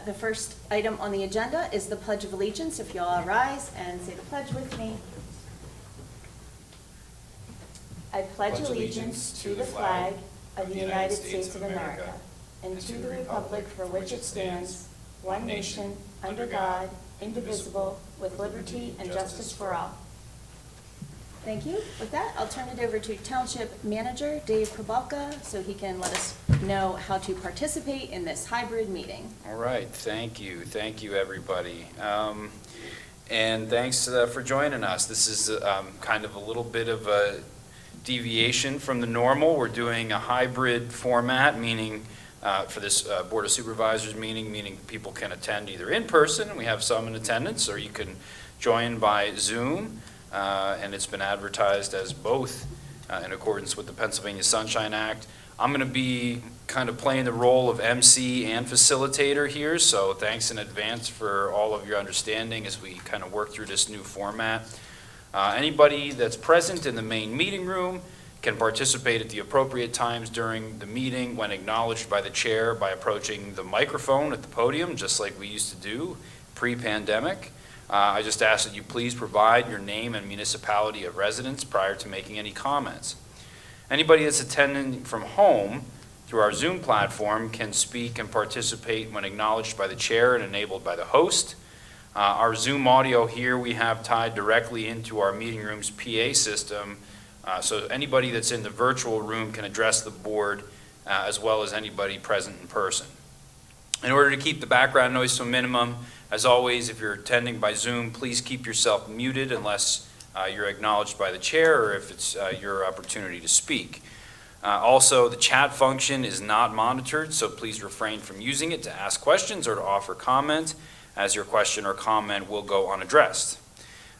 The first item on the agenda is the Pledge of Allegiance. If you all rise and say the pledge with me. I pledge allegiance to the flag of the United States of America and to the republic for which it stands, one nation, under God, indivisible, with liberty and justice for all. Thank you. With that, I'll turn it over to Township Manager Dave Probalka so he can let us know how to participate in this hybrid meeting. All right, thank you. Thank you, everybody. And thanks for joining us. This is kind of a little bit of a deviation from the normal. We're doing a hybrid format, meaning for this Board of Supervisors meaning people can attend either in person, and we have some in attendance, or you can join by Zoom. And it's been advertised as both in accordance with the Pennsylvania Sunshine Act. I'm going to be kind of playing the role of MC and facilitator here, so thanks in advance for all of your understanding as we kind of work through this new format. Anybody that's present in the main meeting room can participate at the appropriate times during the meeting when acknowledged by the chair by approaching the microphone at the podium, just like we used to do pre-pandemic. I just ask that you please provide your name and municipality of residence prior to making any comments. Anybody that's attending from home through our Zoom platform can speak and participate when acknowledged by the chair and enabled by the host. Our Zoom audio here we have tied directly into our meeting room's PA system, so anybody that's in the virtual room can address the board as well as anybody present in person. In order to keep the background noise to a minimum, as always, if you're attending by Zoom, please keep yourself muted unless you're acknowledged by the chair or if it's your opportunity to speak. Also, the chat function is not monitored, so please refrain from using it to ask questions or to offer comment, as your question or comment will go unaddressed.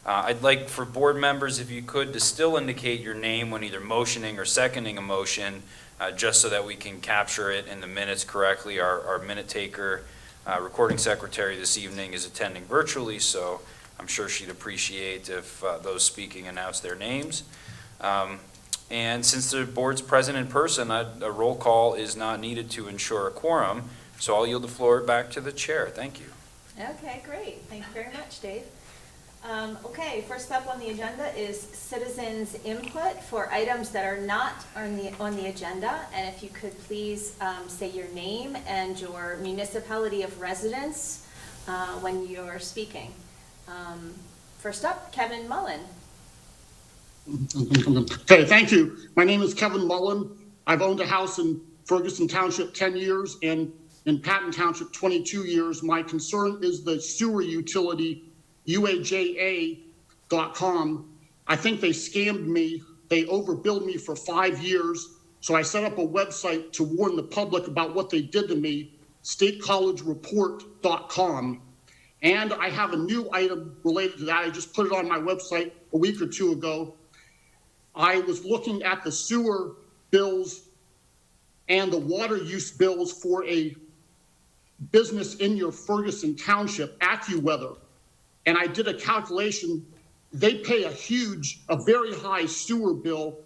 I'd like for board members, if you could, to still indicate your name when either motioning or seconding a motion, just so that we can capture it in the minutes correctly. Our minute taker, recording secretary this evening is attending virtually, so I'm sure she'd appreciate if those speaking announce their names. And since the board's present in person, a roll call is not needed to ensure a quorum, so I'll yield the floor back to the chair. Thank you. Okay, great. Thank you very much, Dave. Okay, first up on the agenda is citizens' input for items that are not on the agenda. And if you could please say your name and your municipality of residence when you're speaking. First up, Kevin Mullen. Okay, thank you. My name is Kevin Mullen. I've owned a house in Ferguson Township 10 years and in Patton Township 22 years. My concern is the sewer utility, UAJA.com. I think they scammed me. They overbilled me for 5 years. So I set up a website to warn the public about what they did to me, statecollegereport.com. And I have a new item related to that. I just put it on my website a week or two ago. I was looking at the sewer bills and the water use bills for a business in your Ferguson Township, AccuWeather. And I did a calculation. They pay a very high sewer bill.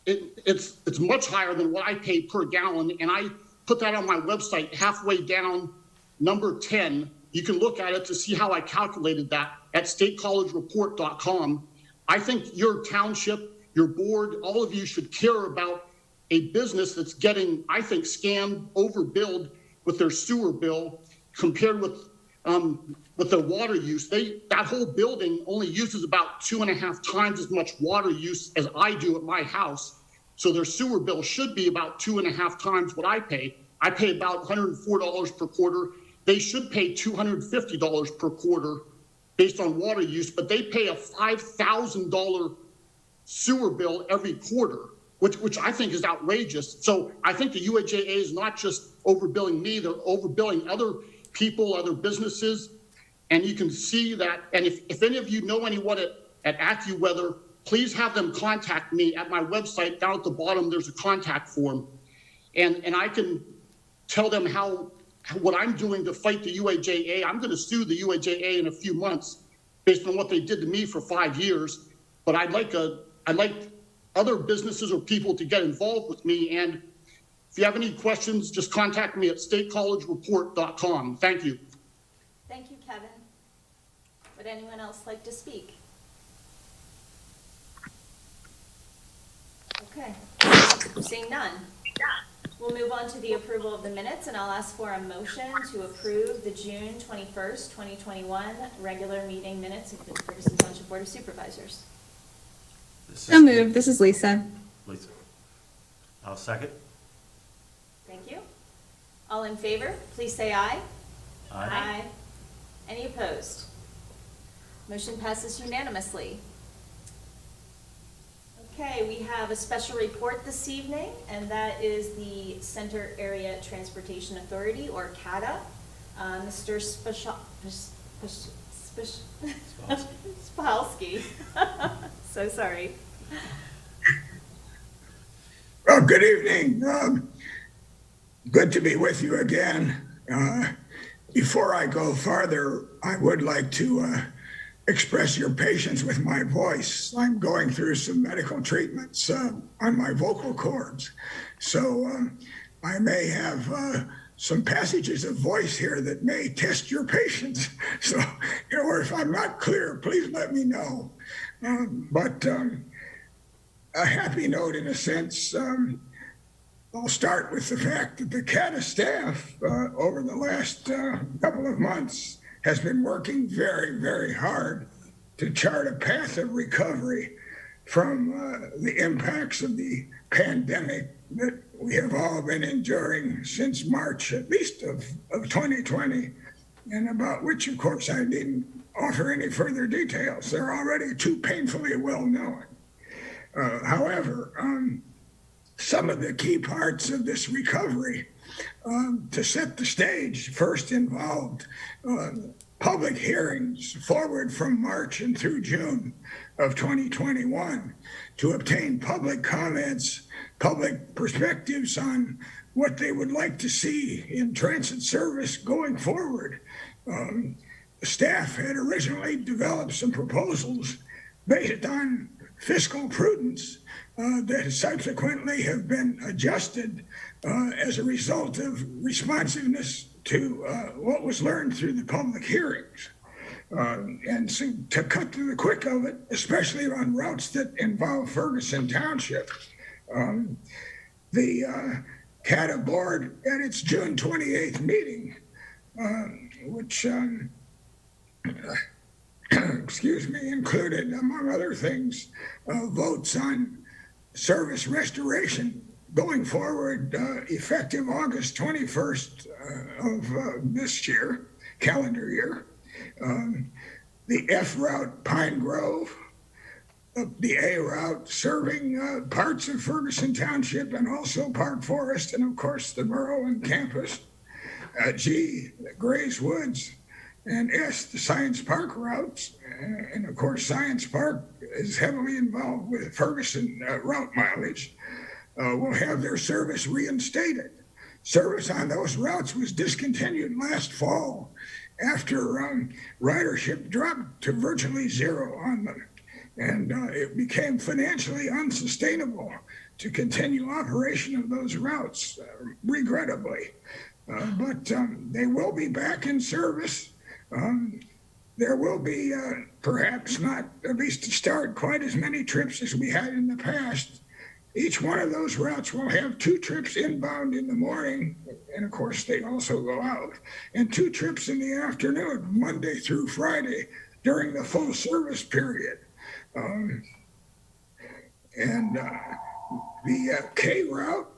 It's much higher than what I pay per gallon. And I put that on my website halfway down, number 10. You can look at it to see how I calculated that at statecollegereport.com. I think your township, your board, all of you should care about a business that's getting, I think, scammed, overbilled with their sewer bill compared with their water use. That whole building only uses about 2.5 times as much water use as I do at my house. So their sewer bill should be about 2.5 times what I pay. I pay about $104 per quarter. They should pay $250 per quarter based on water use, but they pay a $5,000 sewer bill every quarter, which I think is outrageous. So I think the UAJA is not just overbilling me, they're overbilling other people, other businesses. And you can see that. And if any of you know anyone at AccuWeather, please have them contact me at my website. Down at the bottom, there's a contact form. And I can tell them what I'm doing to fight the UAJA. I'm going to sue the UAJA in a few months based on what they did to me for 5 years. But I'd like other businesses or people to get involved with me. And If you have any questions, just contact me at statecollegereport.com. Thank you. Thank you, Kevin. Would anyone else like to speak? Okay, seeing none. We'll move on to the approval of the minutes, and I'll ask for a motion to approve the June 21st, 2021 regular meeting minutes of the Ferguson Township Board of Supervisors. So moved. This is Lisa. Lisa. I'll second. Thank you. All in favor, please say aye. Aye. Any opposed? Motion passes unanimously. Okay, we have a special report this evening, and that is the Center Area Transportation Authority, or CATA. Mr. Spalski. So sorry. Well, good evening. Good to be with you again. Before I go farther, I would like to express your patience with my voice. I'm going through some medical treatments on my vocal cords. So I may have some passages of voice here that may test your patience. So, or if I'm not clear, please let me know. But a happy note in a sense, I'll start with the fact that the CATA staff over the last couple of months has been working very, very hard to chart a path of recovery from the impacts of the pandemic that we have all been enduring since March, at least of 2020, and about which, of course, I needn't offer any further details. They're already too painfully well known. However, some of the key parts of this recovery to set the stage first involved public hearings forward from March and through June of 2021 to obtain public comments, public perspectives on what they would like to see in transit service going forward. The staff had originally developed some proposals based on fiscal prudence that subsequently have been adjusted as a result of responsiveness to what was learned through the public hearings. And so to cut to the quick of it, especially on routes that involve Ferguson Township, the CATA board at its June 28th meeting, which excuse me, included, among other things, votes on service restoration going forward effective August 21st of this year, calendar year. The F route, Pine Grove, the A route serving parts of Ferguson Township and also Park Forest, and of course the Merlin campus, G, the Grays Woods, and S, the Science Park routes. And of course, Science Park is heavily involved with Ferguson route mileage, will have their service reinstated. Service on those routes was discontinued last fall after ridership dropped to virtually zero on them. And it became financially unsustainable to continue operation of those routes, regrettably. But they will be back in service. There will be perhaps not, at least to start, quite as many trips as we had in the past. Each one of those routes will have 2 trips inbound in the morning, and of course they also go out, and 2 trips in the afternoon, Monday through Friday, during the full service period. The K route,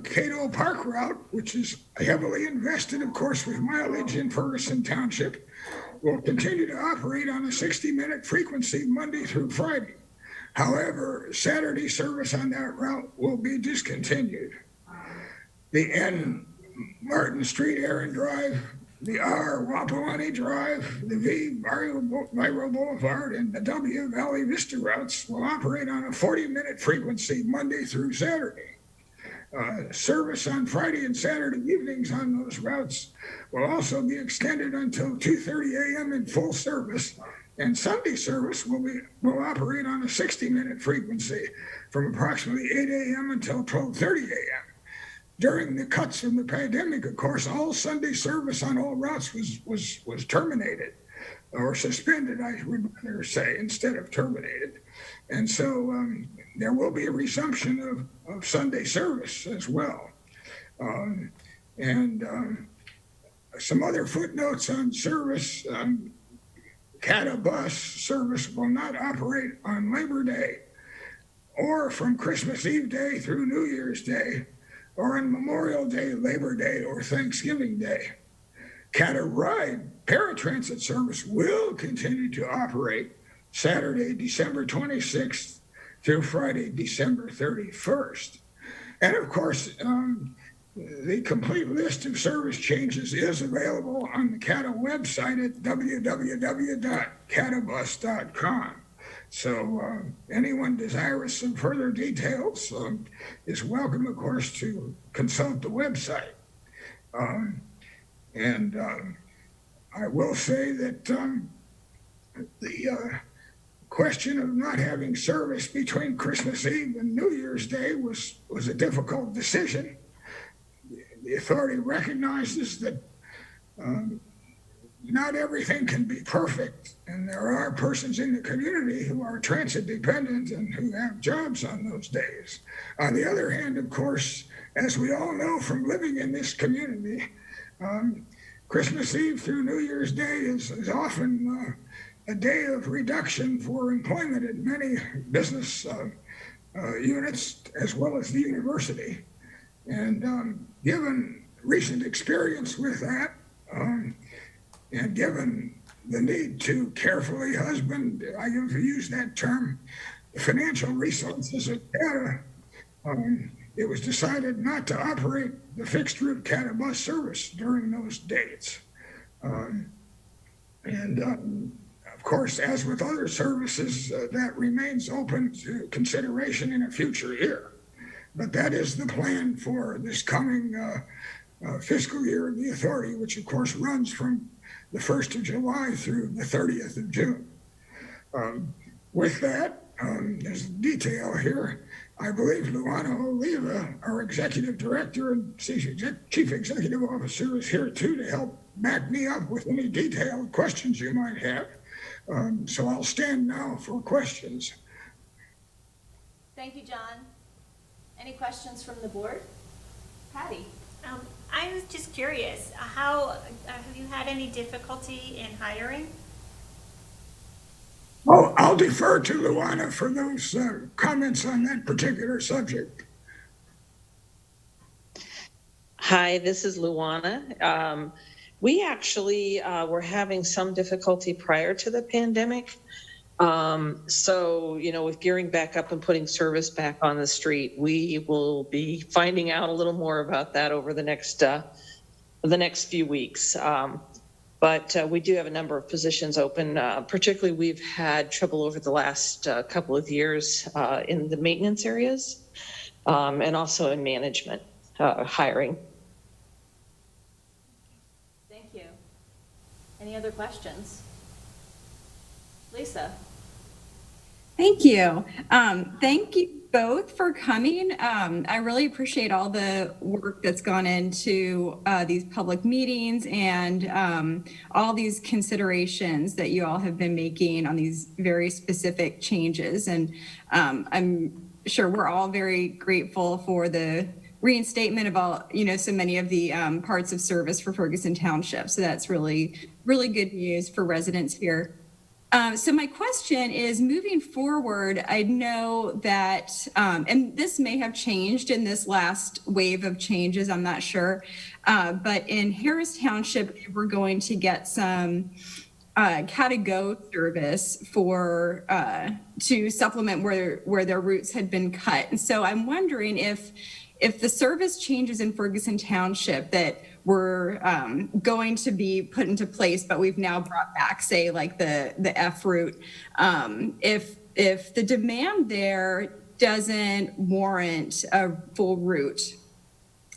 Cato Park route, which is heavily invested, of course, with mileage in Ferguson Township, will continue to operate on a 60-minute frequency Monday through Friday. However, Saturday service on that route will be discontinued. The N Martin Street Aaron Drive, the R Wapelani Drive, the V Viro Boulevard, and the W Valley Vista routes will operate on a 40-minute frequency Monday through Saturday. Service on Friday and Saturday evenings on those routes will also be extended until 2:30 a.m. in full service, and Sunday service will operate on a 60-minute frequency from approximately 8 a.m. until 12:30 a.m. during the cuts from the pandemic, of course, all Sunday service on all routes was terminated or suspended, I would rather say, instead of terminated. And so there will be a resumption of Sunday service as well. And some other footnotes on service. CATA bus service will not operate on Labor Day or from Christmas Eve Day through New Year's Day or on Memorial Day, Labor Day, or Thanksgiving Day. CATA Ride paratransit service will continue to operate Saturday, December 26th through Friday, December 31st. And of course, the complete list of service changes is available on the CATA website at www.catabus.com. So anyone desirous of further details is welcome, of course, to consult the website. And I will say that the question of not having service between Christmas Eve and New Year's Day was a difficult decision. The authority recognizes that not everything can be perfect, and there are persons in the community who are transit dependent and who have jobs on those days. On the other hand, of course, as we all know from living in this community, Christmas Eve through New Year's Day is often a day of reduction for employment at many business units as well as the university. And given recent experience with that, and given the need to carefully husband, I have used that term, the financial resources of CATA, it was decided not to operate the fixed route CATA bus service during those dates. Of course, as with other services, that remains open to consideration in a future year. But that is the plan for this coming fiscal year of the authority, which of course runs from the 1st of July through the 30th of June. With that, there's detail here. I believe Luana Oliva, our executive director and chief executive officer, is here too to help back me up with any detailed questions you might have. So I'll stand now for questions. Thank you, John. Any questions from the board? Patty? I was just curious, how have you had any difficulty in hiring? Oh, I'll defer to Luana for those comments on that particular subject. Hi, this is Luana. We actually were having some difficulty prior to the pandemic. So, with gearing back up and putting service back on the street, we will be finding out a little more about that over the next few weeks. But we do have a number of positions open. Particularly, we've had trouble over the last couple of years in the maintenance areas and also in management hiring. Thank you. Any other questions? Lisa? Thank you. Thank you both for coming. I really appreciate all the work that's gone into these public meetings and all these considerations that you all have been making on these very specific changes. And I'm sure we're all very grateful for the reinstatement of all, so many of the parts of service for Ferguson Township. So that's really, really good news for residents here. So my question is, moving forward, I know that, and this may have changed in this last wave of changes, I'm not sure, but in Harris Township, we're going to get some CATA-Go service for to supplement where their routes had been cut. And so I'm wondering if the service changes in Ferguson Township that were going to be put into place, but we've now brought back, say, like the F route, if the demand there doesn't warrant a full route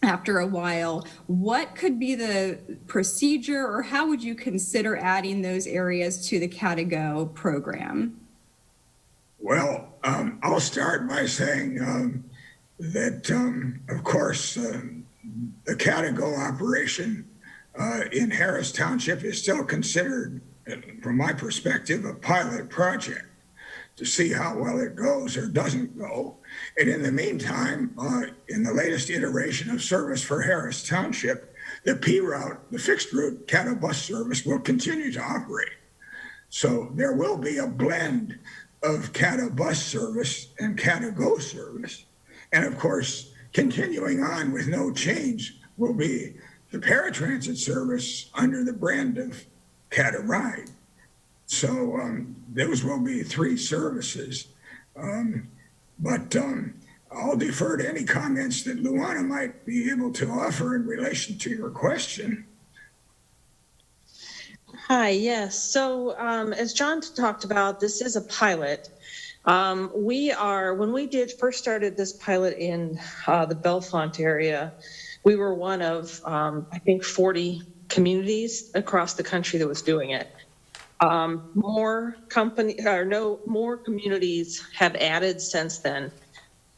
after a while, what could be the procedure, or how would you consider adding those areas to the CATA-Go program? Well, I'll start by saying that, of course, the Catago operation in Harris Township is still considered, from my perspective, a pilot project to see how well it goes or doesn't go. And in the meantime, in the latest iteration of service for Harris Township, the P route, the fixed route cattle bus service, will continue to operate. So there will be a blend of cattle bus service and Catago service. And of course, continuing on with no change will be the paratransit service under the brand of Cataride. So those will be 3 services. But I'll defer to any comments that Luana might be able to offer in relation to your question. Hi, yes. So as John talked about, this is a pilot. When we first started this pilot in the Bellefonte area, we were one of, I think, 40 communities across the country that was doing it. More communities have added since then.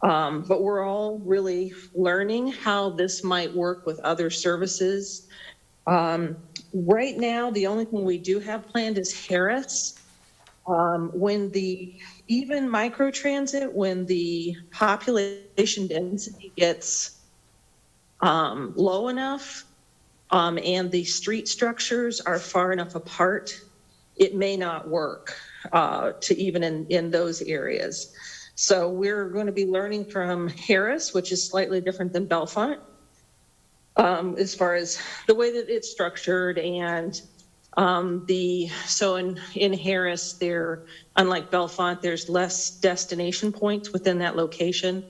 But we're all really learning how this might work with other services. Right now, the only thing we do have planned is Harris. Even microtransit, when the population density gets low enough and the street structures are far enough apart, it may not work to even in those areas. So we're going to be learning from Harris, which is slightly different than Bellefonte, as far as the way that it's structured. And in Harris, unlike Bellefonte, there's less destination points within that location.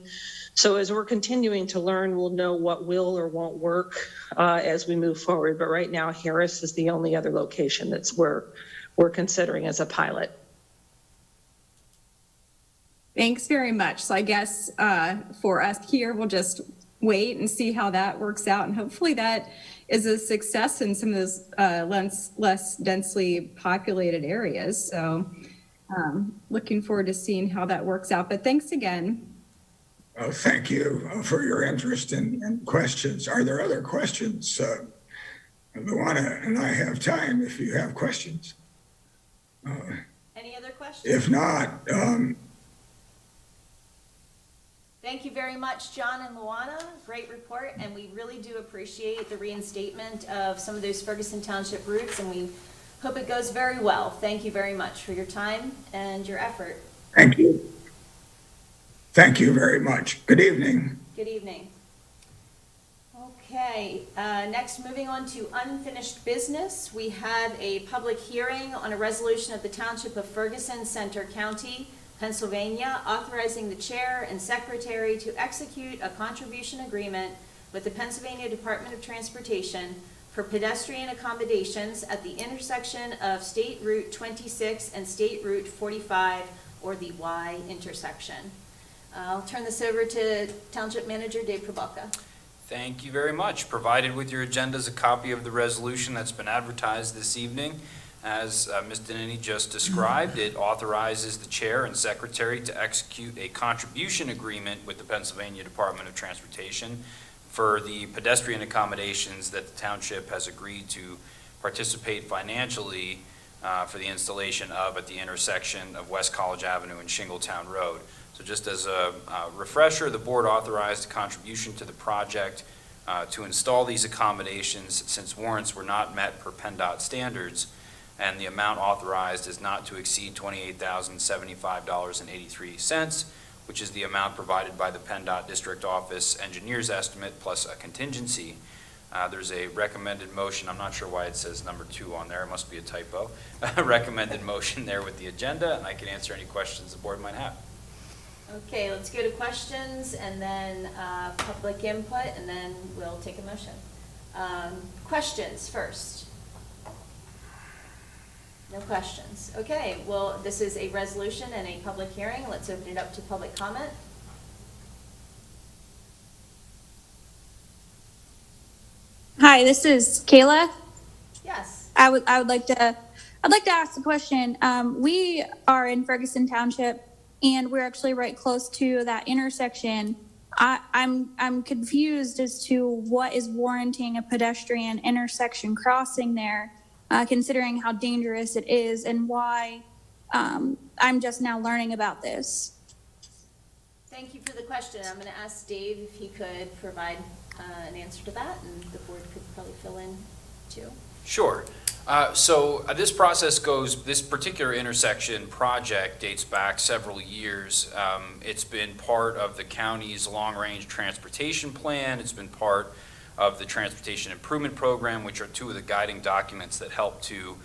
So as we're continuing to learn, we'll know what will or won't work as we move forward. But right now, Harris is the only other location we're considering as a pilot. Thanks very much. So I guess for us here, we'll just wait and see how that works out. And hopefully that is a success in some of those less densely populated areas. So looking forward to seeing how that works out. But thanks again. Thank you for your interest and questions. Are there other questions? Luana and I have time if you have questions. Any other questions? If not, Thank you very much, John and Luana. Great report, and we really do appreciate the reinstatement of some of those Ferguson Township routes, and we hope it goes very well. Thank you very much for your time and your effort. thank you. Thank you very much. Good evening. Good evening. Okay, next, moving on to unfinished business. We have a public hearing on a resolution of the Township of Ferguson, Center County, Pennsylvania, authorizing the chair and secretary to execute a contribution agreement with the Pennsylvania Department of Transportation for pedestrian accommodations at the intersection of State Route 26 and State Route 45, or the Y intersection. I'll turn this over to Township Manager Dave Probalka. Thank you very much. Provided with your agenda is a copy of the resolution that's been advertised this evening. As Ms. Denneny just described, it authorizes the chair and secretary to execute a contribution agreement with the Pennsylvania Department of Transportation for the pedestrian accommodations that the township has agreed to participate financially for the installation of at the intersection of West College Avenue and Shingletown Road. So just as a refresher, the board authorized a contribution to the project to install these accommodations since warrants were not met per PennDOT standards, and the amount authorized is not to exceed $28,075.83, which is the amount provided by the PennDOT District Office engineer's estimate plus a contingency. There's a recommended motion. I'm not sure why it says number 2 on there. It must be a typo. A recommended motion there with the agenda, and I can answer any questions the board might have. Okay, let's go to questions and then public input, and then we'll take a motion. Questions first. No questions. Okay, well, this is a resolution and a public hearing. Let's open it up to public comment. Hi, this is Kayla. Yes. I would like to ask a question. We are in Ferguson Township, and we're actually right close to that intersection. I'm confused as to what is warranting a pedestrian intersection crossing there, considering how dangerous it is and why I'm just now learning about this. Thank you for the question. I'm going to ask Dave if he could provide an answer to that, and the board could probably fill in too. Sure. So this process goes, this particular intersection project dates back several years. It's been part of the county's long-range transportation plan. It's been part of the Transportation Improvement Program, which are two of the guiding documents that help to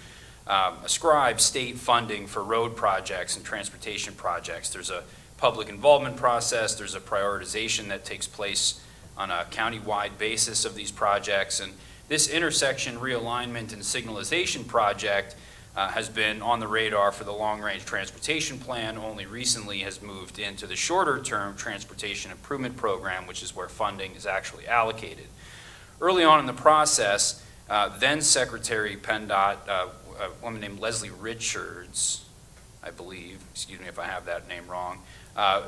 ascribe state funding for road projects and transportation projects. There's a public involvement process. There's a prioritization that takes place on a county-wide basis of these projects. And this intersection realignment and signalization project has been on the radar for the long-range transportation plan, only recently has moved into the shorter-term transportation improvement program, which is where funding is actually allocated. Early on in the process, then Secretary PennDOT, a woman named Leslie Richards, I believe, excuse me if I have that name wrong,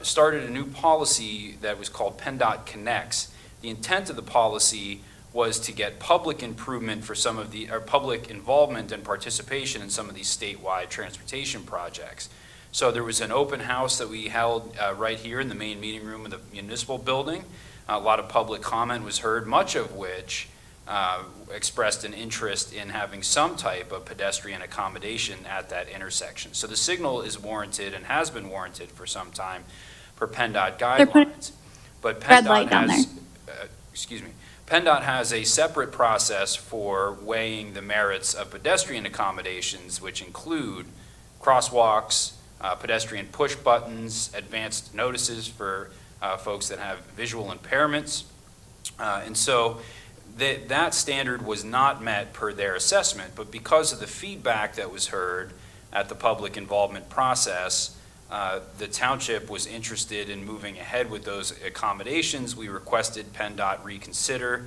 started a new policy that was called PennDOT Connects. The intent of the policy was to get public improvement for some of the, or public involvement and participation in some of these statewide transportation projects. So there was an open house that we held right here in the main meeting room of the municipal building. A lot of public comment was heard, much of which expressed an interest in having some type of pedestrian accommodation at that intersection. So the signal is warranted and has been warranted for some time per PennDOT guidelines. But PennDOT has, PennDOT has a separate process for weighing the merits of pedestrian accommodations, which include crosswalks, pedestrian push buttons, advanced notices for folks that have visual impairments. And so that standard was not met per their assessment, but because of the feedback that was heard at the public involvement process, the township was interested in moving ahead with those accommodations. We requested PennDOT reconsider.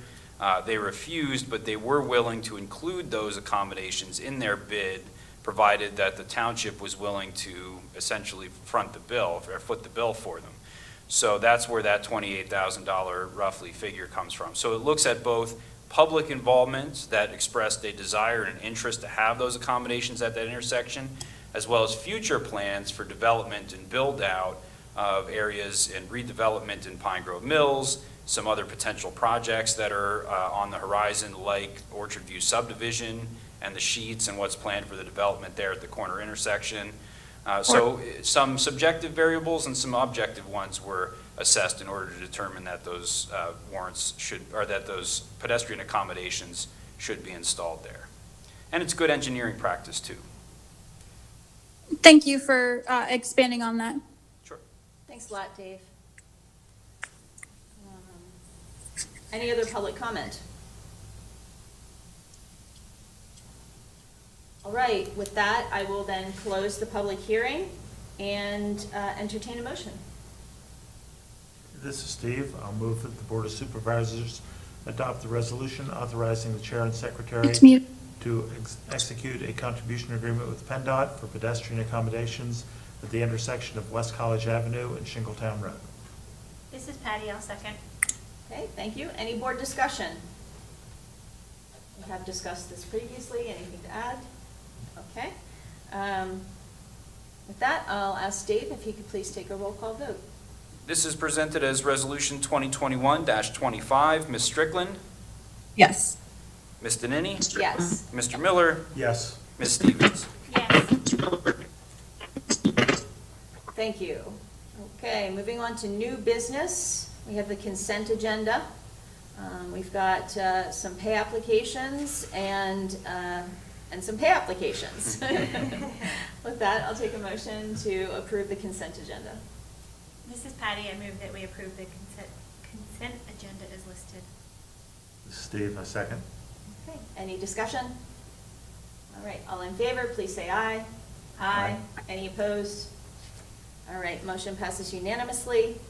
They refused, but they were willing to include those accommodations in their bid, provided that the township was willing to essentially front the bill, or foot the bill for them. So that's where that $28,000 roughly figure comes from. So it looks at both public involvement that expressed a desire and an interest to have those accommodations at that intersection, as well as future plans for development and build out of areas and redevelopment in Pine Grove Mills, some other potential projects that are on the horizon, like Orchard View subdivision and the Sheets and what's planned for the development there at the corner intersection. So some subjective variables and some objective ones were assessed in order to determine that those warrants should, or that those pedestrian accommodations should be installed there. And it's good engineering practice too. Thank you for expanding on that. Sure. Thanks a lot, Dave. Any other public comment? All right, with that, I will then close the public hearing and entertain a motion. This is Steve. I'll move that the Board of Supervisors adopt the resolution authorizing the chair and secretary It's mute. to execute a contribution agreement with PennDOT for pedestrian accommodations at the intersection of West College Avenue and Shingletown Road. This is Patty, I'll second. Okay, thank you. Any board discussion? We have discussed this previously. Anything to add? Okay. With that, I'll ask Dave if he could please take a roll call vote. This is presented as Resolution 2021-25. Ms. Strickland? Yes. Ms. Dennini? Yes. Mr. Miller? Yes. Ms. Stevens? Yes. Thank you. Okay, moving on to new business. We have the consent agenda. We've got some pay applications and some pay applications. With that, I'll take a motion to approve the consent agenda. This is Patty, I move that we approve the consent agenda as listed. This is Steve. I second. Okay, any discussion? All right, all in favor, please say aye. Aye. Any opposed? All right, motion passes unanimously.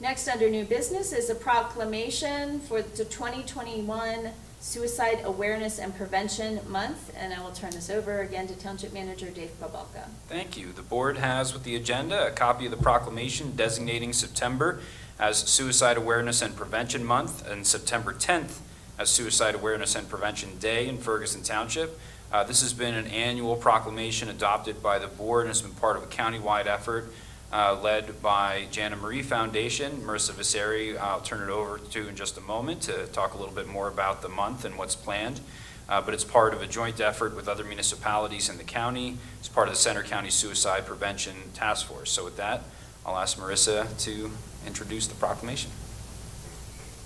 Next, under new business, is a proclamation for the 2021 Suicide Awareness and Prevention Month, and I will turn this over again to Township Manager Dave Pabalka. Thank you. The board has with the agenda a copy of the proclamation designating September as Suicide Awareness and Prevention Month, and September 10th as Suicide Awareness and Prevention Day in Ferguson Township. This has been an annual proclamation adopted by the board and has been part of a countywide effort led by Jana Marie Foundation. Marissa Viseri, I'll turn it over to in just a moment to talk a little bit more about the month and what's planned. But it's part of a joint effort with other municipalities in the county. It's part of the Center County Suicide Prevention Task Force. So with that, I'll ask Marissa to introduce the proclamation.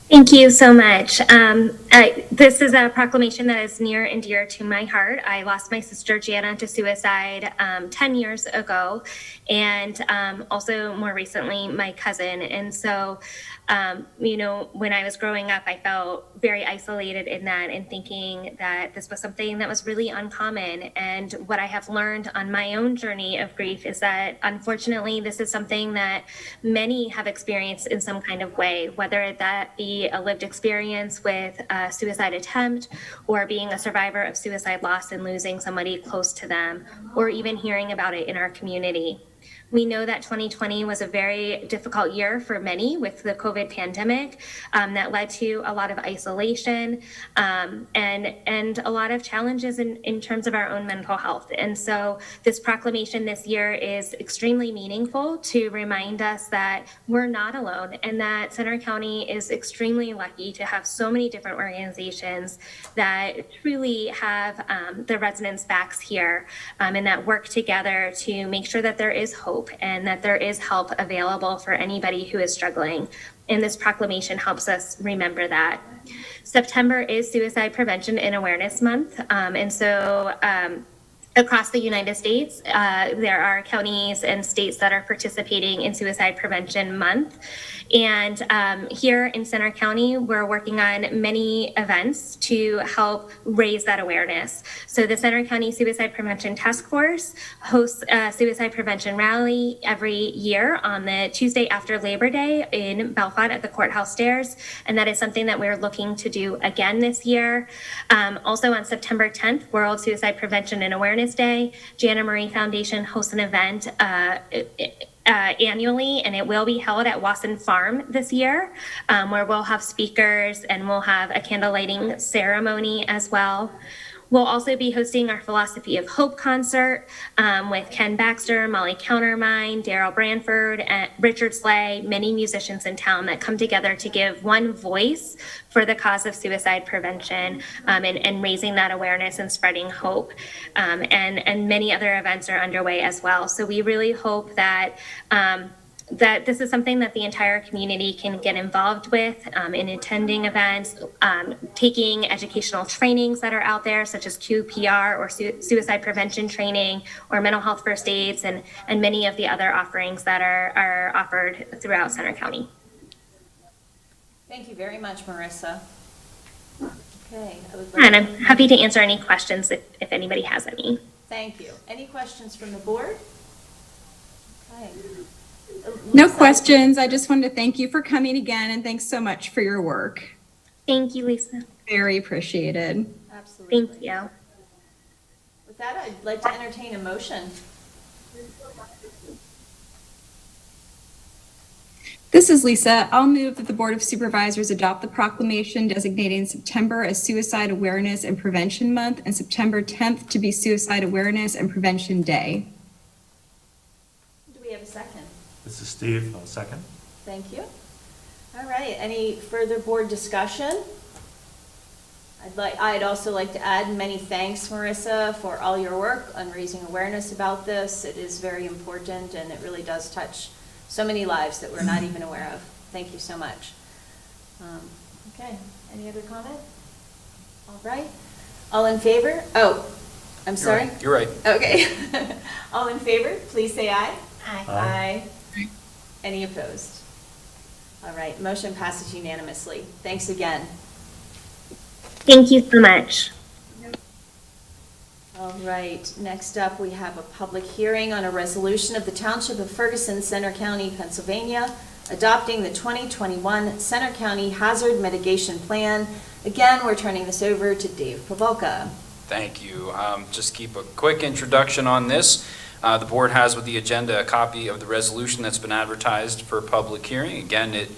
Thank you so much. This is a proclamation that is near and dear to my heart. I lost my sister Jana to suicide 10 years ago, and also more recently my cousin. And so, when I was growing up, I felt very isolated in that and thinking that this was something that was really uncommon. And what I have learned on my own journey of grief is that unfortunately, this is something that many have experienced in some kind of way, whether that be a lived experience with a suicide attempt or being a survivor of suicide loss and losing somebody close to them, or even hearing about it in our community. We know that 2020 was a very difficult year for many with the COVID pandemic that led to a lot of isolation and a lot of challenges in terms of our own mental health. And so this proclamation this year is extremely meaningful to remind us that we're not alone and that Center County is extremely lucky to have so many different organizations that truly have the residents' backs here and that work together to make sure that there is hope and that there is help available for anybody who is struggling. And this proclamation helps us remember that. September is Suicide Prevention and Awareness Month. And so across the United States, there are counties and states that are participating in Suicide Prevention Month. And here in Center County, we're working on many events to help raise that awareness. So the Center County Suicide Prevention Task Force hosts a suicide prevention rally every year on the Tuesday after Labor Day in Bellefonte at the courthouse stairs. And that is something that we're looking to do again this year. Also on September 10th, World Suicide Prevention and Awareness Day, Jana Marie Foundation hosts an event annually, and it will be held at Wasson Farm this year, where we'll have speakers and we'll have a candle lighting ceremony as well. We'll also be hosting our Philosophy of Hope concert with Ken Baxter, Molly Countermine, Daryl Branford, and Richard Slay, many musicians in town that come together to give one voice for the cause of suicide prevention and raising that awareness and spreading hope. And many other events are underway as well. So we really hope that that this is something that the entire community can get involved with in attending events, taking educational trainings that are out there, such as QPR or suicide prevention training or mental health first aids and many of the other offerings that are offered throughout Center County. Thank you very much, Marissa. Okay. And I'm happy to answer any questions if anybody has any. Thank you. Any questions from the board? Okay. No Lisa? questions. I just wanted to thank you for coming again, and thanks so much for your work. Thank you, Lisa. Very appreciated. Absolutely. Thank you. With that, I'd like to entertain a motion. This is Lisa. I'll move that the Board of Supervisors adopt the proclamation designating September as Suicide Awareness and Prevention Month and September 10th to be Suicide Awareness and Prevention Day. Do we have a second? This is Steve. I'll second. Thank you. All right, any further board discussion? I'd also like to add many thanks, Marissa, for all your work on raising awareness about this. It is very important and it really does touch so many lives that we're not even aware of. Thank you so much. Okay, any other comment? All right, all in favor? Oh, I'm sorry. You're right. Okay. All in favor, please say aye. Aye. Aye. Any opposed? All right, motion passes unanimously. Thanks again. Thank you so much. All right, next up, we have a public hearing on a resolution of the Township of Ferguson, Center County, Pennsylvania, adopting the 2021 Center County Hazard Mitigation Plan. Again, we're turning this over to Dave Pavolka. Thank you. Just keep a quick introduction on this. The board has with the agenda a copy of the resolution that's been advertised for public hearing. Again, it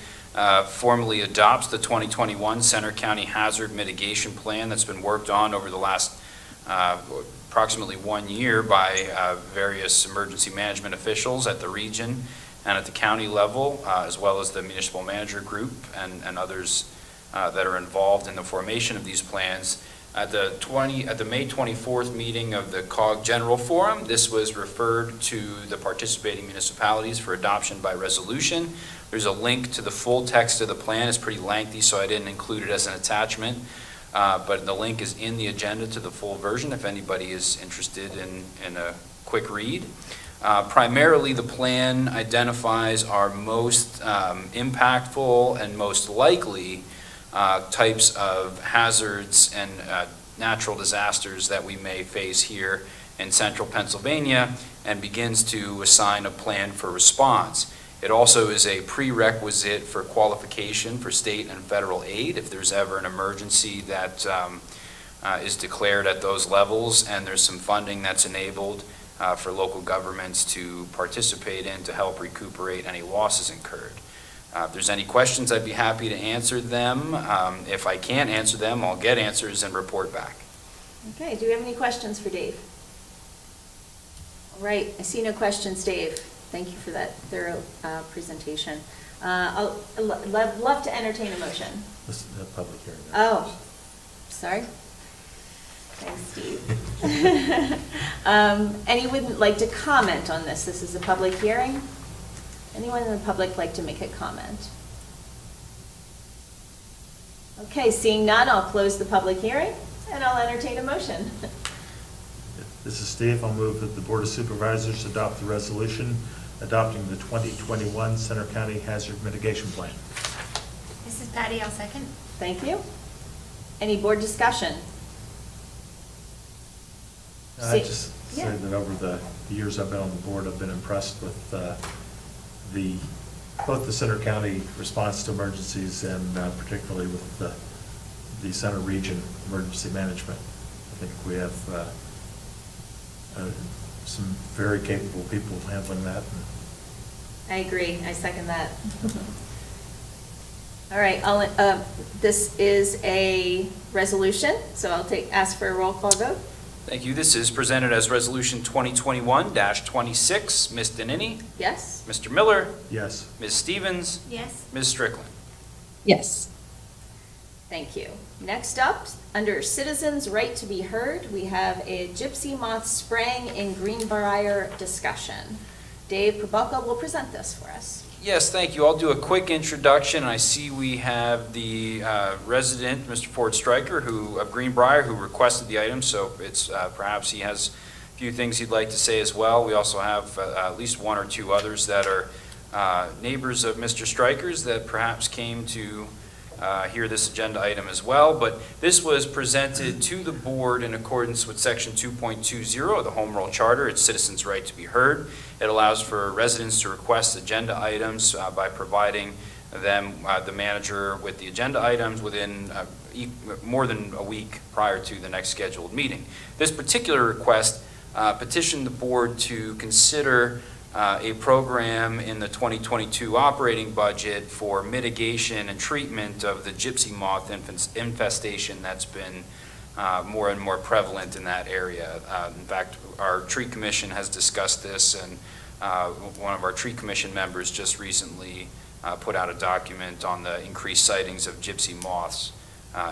formally adopts the 2021 Center County Hazard Mitigation Plan that's been worked on over the last approximately 1 year by various emergency management officials at the region and at the county level, as well as the municipal manager group and others that are involved in the formation of these plans. At the May 24th meeting of the COG General Forum, this was referred to the participating municipalities for adoption by resolution. There's a link to the full text of the plan. It's pretty lengthy, so I didn't include it as an attachment. But the link is in the agenda to the full version if anybody is interested in a quick read. Primarily, the plan identifies our most impactful and most likely types of hazards and natural disasters that we may face here in central Pennsylvania and begins to assign a plan for response. It also is a prerequisite for qualification for state and federal aid if there's ever an emergency that is declared at those levels, and there's some funding that's enabled for local governments to participate in to help recuperate any losses incurred. If there's any questions, I'd be happy to answer them. If I can't answer them, I'll get answers and report back. Okay, do we have any questions for Dave? All right, I see no questions, Dave. Thank you for that thorough presentation. I'll love to entertain a motion. This is a public hearing. Oh, sorry. Thanks, Steve. Anyone like to comment on this? This is a public hearing. Anyone in the public like to make a comment? Okay, seeing none, I'll close the public hearing and I'll entertain a motion. This is Steve. I'll move that the Board of Supervisors adopt the resolution adopting the 2021 Center County Hazard Mitigation Plan. This is Patty, I'll second. Thank you. Any board discussion? I just say Yeah. that over the years I've been on the board, I've been impressed with both the Center County response to emergencies and particularly with the Center Region Emergency Management. I think we have some very capable people handling that. I agree. I second that. All right, this is a resolution, so I'll ask for a roll call vote. Thank you. This is presented as Resolution 2021-26. Ms. Danini? Yes? Mr. Miller? Yes. Ms. Stevens? Yes. Ms. Strickland? Yes. Thank you. Next up, under Citizens' Right to be Heard, we have a gypsy moth spraying in Greenbrier discussion. Dave Probaka will present this for us. Yes, thank you. I'll do a quick introduction. I see we have the resident, Mr. Ford Stryker, of Greenbrier, who requested the item, so it's perhaps he has a few things he'd like to say as well. We also have at least one or two others that are neighbors of Mr. Stryker's that perhaps came to hear this agenda item as well. But this was presented to the board in accordance with Section 2.20 of the Home Rule Charter. It's citizens' right to be heard. It allows for residents to request agenda items by providing them, the manager, with the agenda items within more than a week prior to the next scheduled meeting. This particular request petitioned the board to consider a program in the 2022 operating budget for mitigation and treatment of the gypsy moth infestation that's been more and more prevalent in that area. In fact, our tree commission has discussed this, and one of our tree commission members just recently put out a document on the increased sightings of gypsy moths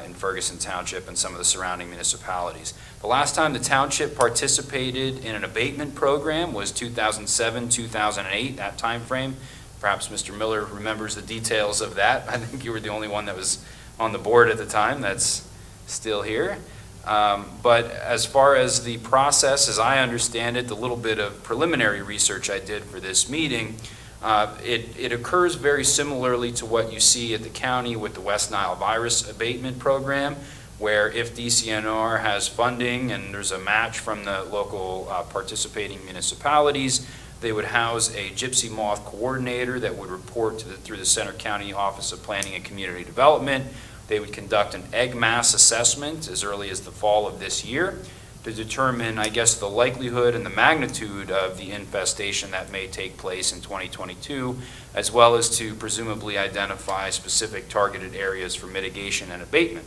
in Ferguson Township and some of the surrounding municipalities. The last time the township participated in an abatement program was 2007, 2008, that time frame. Perhaps Mr. Miller remembers the details of that. I think you were the only one that was on the board at the time that's still here. But as far as the process, as I understand it, the little bit of preliminary research I did for this meeting, it occurs very similarly to what you see at the county with the West Nile virus abatement program, where if DCNR has funding and there's a match from the local participating municipalities, they would house a gypsy moth coordinator that would report through the Center County Office of Planning and Community Development. They would conduct an egg mass assessment as early as the fall of this year. to determine, I guess, the likelihood and the magnitude of the infestation that may take place in 2022, as well as to presumably identify specific targeted areas for mitigation and abatement.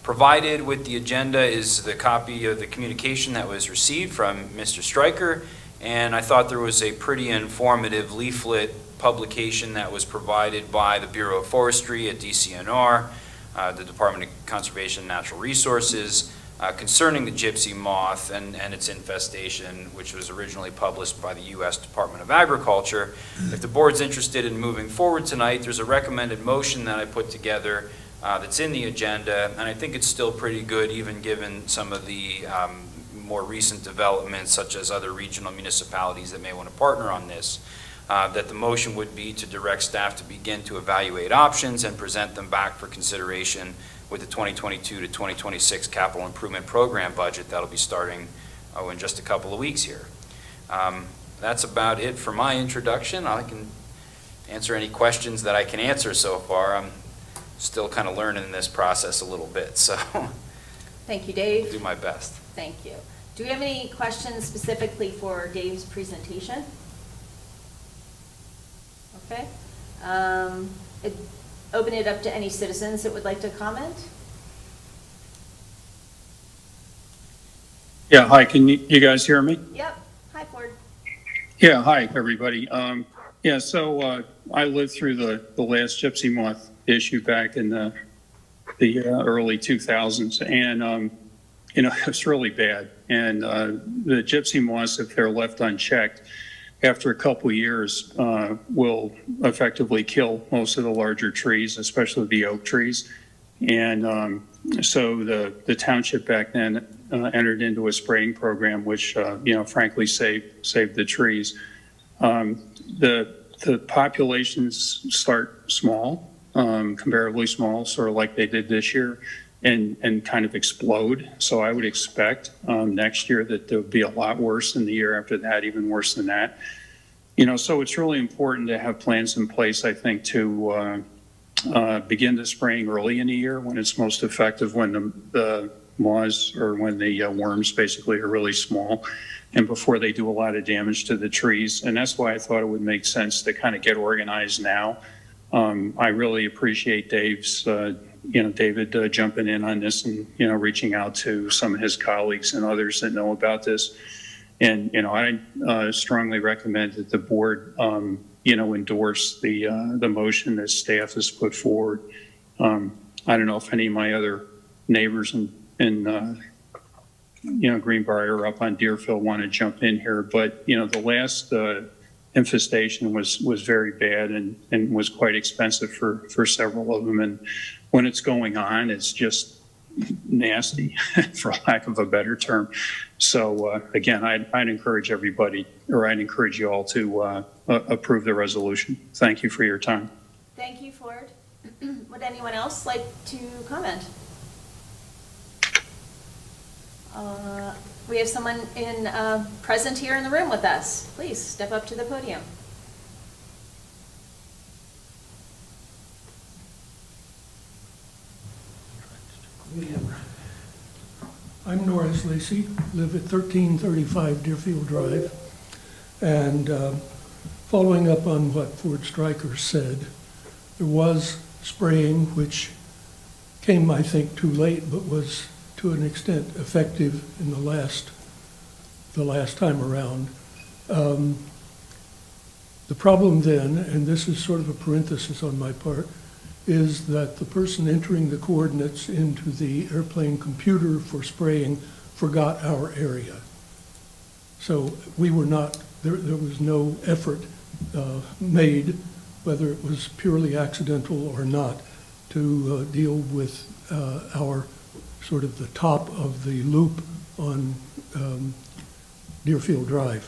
Provided with the agenda is the copy of the communication that was received from Mr. Stryker, and I thought there was a pretty informative leaflet publication that was provided by the Bureau of Forestry at DCNR, the Department of Conservation and Natural Resources, concerning the gypsy moth and its infestation, which was originally published by the U.S. Department of Agriculture. If the board's interested in moving forward tonight, there's a recommended motion that I put together that's in the agenda, and I think it's still pretty good, even given some of the more recent developments, such as other regional municipalities that may want to partner on this. That the motion would be to direct staff to begin to evaluate options and present them back for consideration with the 2022 to 2026 capital improvement program budget that'll be starting in just a couple of weeks here. That's about it for my introduction. I can answer any questions that I can answer so far. I'm still kind of learning this process a little bit, so Thank you, Dave. I'll do my best. Thank you. Do we have any questions specifically for Dave's presentation? Okay. Open it up to any citizens that would like to comment. Yeah, hi, can you guys hear me? Yep. Hi, Ford. Yeah, hi, everybody. Yeah, so I lived through the last gypsy moth issue back in the early 2000s, and you know, it was really bad. And the gypsy moths, if they're left unchecked, after a couple of years, will effectively kill most of the larger trees, especially the oak trees. And so the township back then entered into a spraying program, which you know, frankly saved the trees. The populations start small, comparatively small, sort of like they did this year, and kind of explode. So I would expect next year that there would be a lot worse than the year after that, even worse than that. You know, so it's really important to have plans in place, I think, to begin the spraying early in the year when it's most effective, when the moths or when the worms basically are really small, and before they do a lot of damage to the trees. And that's why I thought it would make sense to kind of get organized now. I really appreciate Dave's, you know, David jumping in on this and, you know, reaching out to some of his colleagues and others that know about this. And, you know, I strongly recommend that the board, you know, endorse the motion that staff has put forward. I don't know if any of my other neighbors in you know, Greenbrier or up on Deerfield want to jump in here, but, you know, the last infestation was very bad and was quite expensive for several of them. And when it's going on, it's just nasty, for lack of a better term. So again, I'd encourage everybody, or I'd encourage you all to approve the resolution. Thank you for your time. Thank you, Ford. Would anyone else like to comment? We have someone present here in the room with us. Please step up to the podium. I'm Norris Lacey, live at 1335 Deerfield Drive. And following up on what Ford Stryker said, there was spraying which came, I think, too late, but was to an extent effective in the last time around. The problem then, and this is sort of a parenthesis on my part, is that the person entering the coordinates into the airplane computer for spraying forgot our area. So we were not, there was no effort made, whether it was purely accidental or not, to deal with our sort of the top of the loop on Deerfield Drive.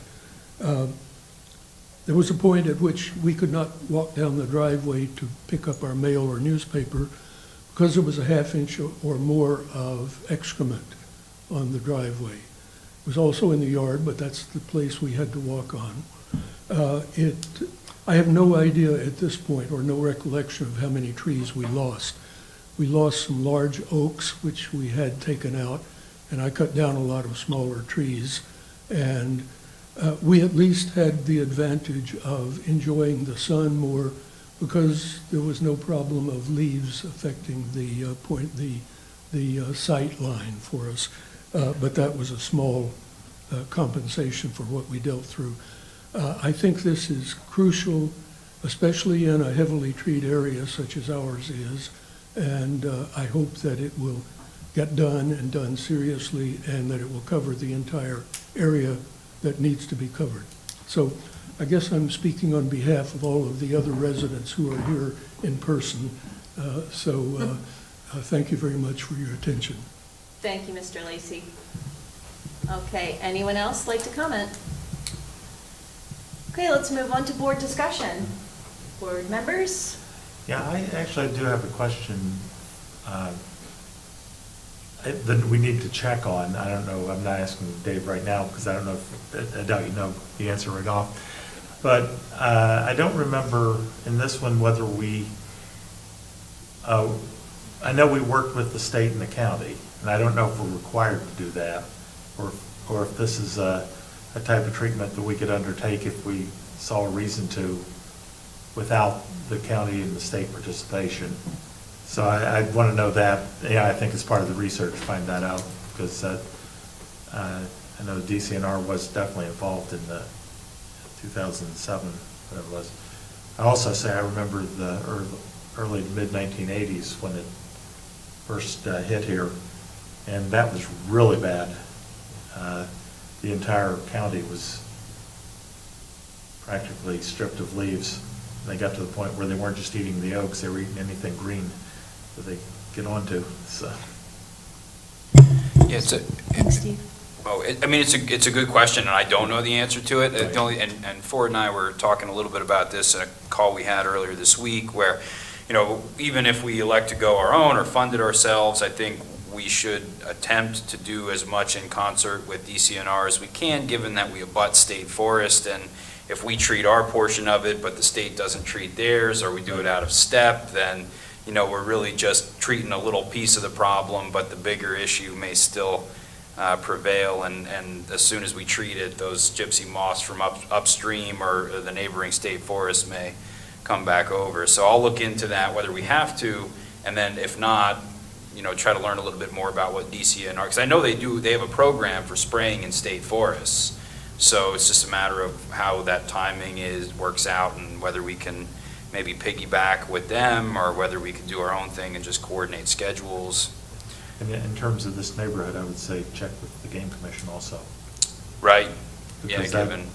There was a point at which we could not walk down the driveway to pick up our mail or newspaper because there was a half-inch or more of excrement on the driveway. It was also in the yard, but that's the place we had to walk on. I have no idea at this point, or no recollection of how many trees we lost. We lost some large oaks, which we had taken out, and I cut down a lot of smaller trees. And we at least had the advantage of enjoying the sun more because there was no problem of leaves affecting the sight line for us. But that was a small compensation for what we dealt through. I think this is crucial, especially in a heavily treed area such as ours is, and I hope that it will get done and done seriously, and that it will cover the entire area that needs to be covered. So I guess I'm speaking on behalf of all of the other residents who are here in person. Thank you very much for your attention. Thank you, Mr. Lacy. Okay, anyone else like to comment? Okay, let's move on to board discussion. Board members? Yeah, I actually do have a question that we need to check on. I don't know, I'm not asking Dave right now because I don't know if, I doubt you know the answer right off. But I don't remember in this one whether I know we worked with the state and the county, and I don't know if we're required to do that, or if this is a type of treatment that we could undertake if we saw a reason to without the county and the state participation. So I want to know that. Yeah, I think as part of the research, find that out, because I know the DCNR was definitely involved in the 2007, whatever it was. I also say I remember the early to mid 1980s when it first hit here, and that was really bad. The entire county was practically stripped of leaves. They got to the point where they weren't just eating the oaks, they were eating anything green that they get onto, so. Yeah, Thanks, Steve. It's a good question, and I don't know the answer to it. And Ford and I were talking a little bit about this in a call we had earlier this week, where, even if we elect to go our own or fund it ourselves, I think we should attempt to do as much in concert with DCNR as we can, given that we abut state forest, and if we treat our portion of it, but the state doesn't treat theirs, or we do it out of step, then, we're really just treating a little piece of the problem, but the bigger issue may still prevail, and as soon as we treat it, those gypsy moths from upstream or the neighboring state forest may come back over. So I'll look into that, whether we have to, and then if not, try to learn a little bit more about what DCNR, because I know they have a program for spraying in state forests. So it's just a matter of how that timing works out, and whether we can maybe piggyback with them, or whether we can do our own thing and just coordinate schedules. And in terms of this neighborhood, I would say check with the game commission also. Right. Because yeah, given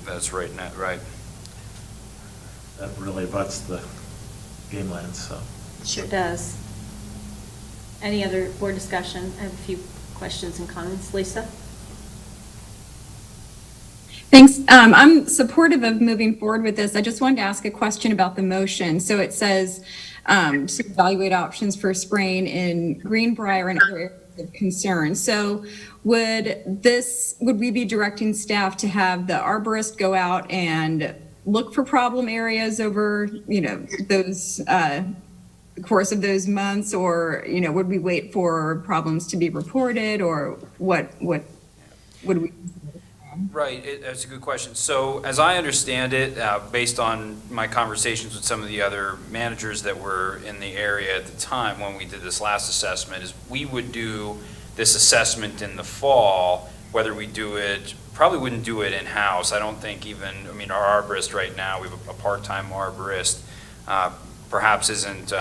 that's right. Right. That really abuts the game lands, so. Sure does. Any other board discussion? I have a few questions and comments. Lisa? Thanks. I'm supportive of moving forward with this. I just wanted to ask a question about the motion. So it says to evaluate options for spraying in Greenbrier and other areas of concern. So would we be directing staff to have the arborist go out and look for problem areas over, those the course of those months, or would we wait for problems to be reported, or what would we? Right, that's a good question. So as I understand it, based on my conversations with some of the other managers that were in the area at the time when we did this last assessment, is we would do this assessment in the fall. Whether we do it, probably wouldn't do it in-house. I don't think our arborist right now, we have a part-time arborist, perhaps isn't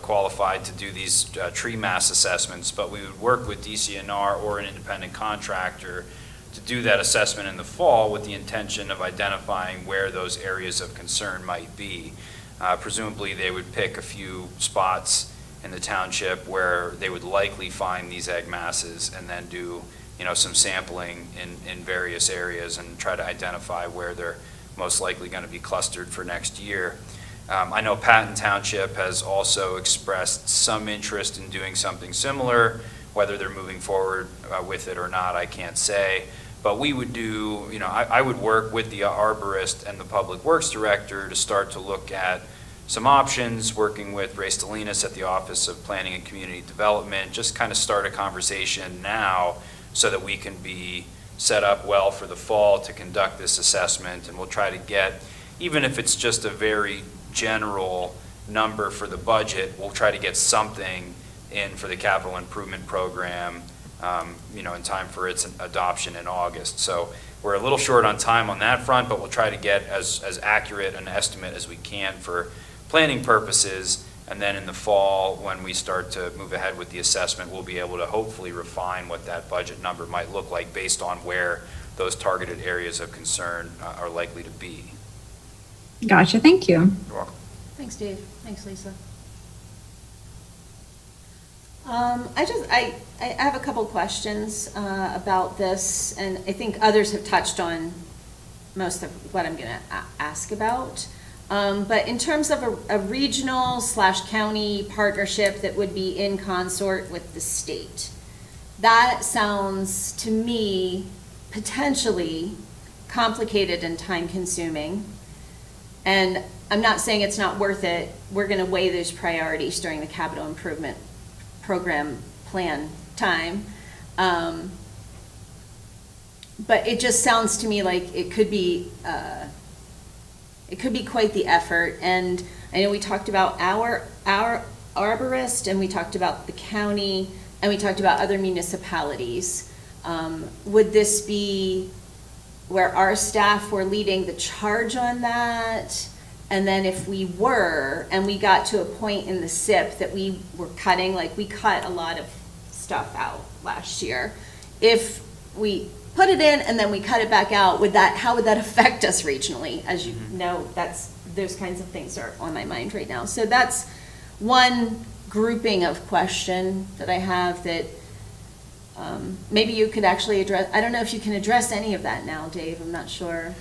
qualified to do these tree mass assessments, but we would work with DCNR or an independent contractor to do that assessment in the fall with the intention of identifying where those areas of concern might be. Presumably they would pick a few spots in the township where they would likely find these egg masses, and then do some sampling in various areas and try to identify where they're most likely going to be clustered for next year. I know Patton Township has also expressed some interest in doing something similar. Whether they're moving forward with it or not, I can't say. But we would do, I would work with the arborist and the public works director to start to look at some options, working with Ray Stalinas at the Office of Planning and Community Development, just kind of start a conversation now so that we can be set up well for the fall to conduct this assessment. And we'll try to get, even if it's just a very general number for the budget, we'll try to get something in for the capital improvement program, in time for its adoption in August. So we're a little short on time on that front, but we'll try to get as accurate an estimate as we can for planning purposes. And then in the fall, when we start to move ahead with the assessment, we'll be able to hopefully refine what that budget number might look like based on where those targeted areas of concern are likely to be. Gotcha, thank you. You're welcome. Thanks, Dave. Thanks, Lisa. I have a couple questions about this, and I think others have touched on most of what I'm going to ask about. But in terms of a regional/county partnership that would be in consort with the state, that sounds to me potentially complicated and time-consuming. And I'm not saying it's not worth it. We're going to weigh those priorities during the capital improvement program plan time. But it just sounds to me like it could be quite the effort. And I know we talked about our arborist, and we talked about the county, and we talked about other municipalities. Would this be where our staff were leading the charge on that? And then if we were, and we got to a point in the SIP that we were cutting, like we cut a lot of stuff out last year. If we put it in and then we cut it back out, how would that affect us regionally? As you know, those kinds of things are on my mind right now. So that's one grouping of question that I have that maybe you could actually address. I don't know if you can address any of that now, Dave. I'm not sure.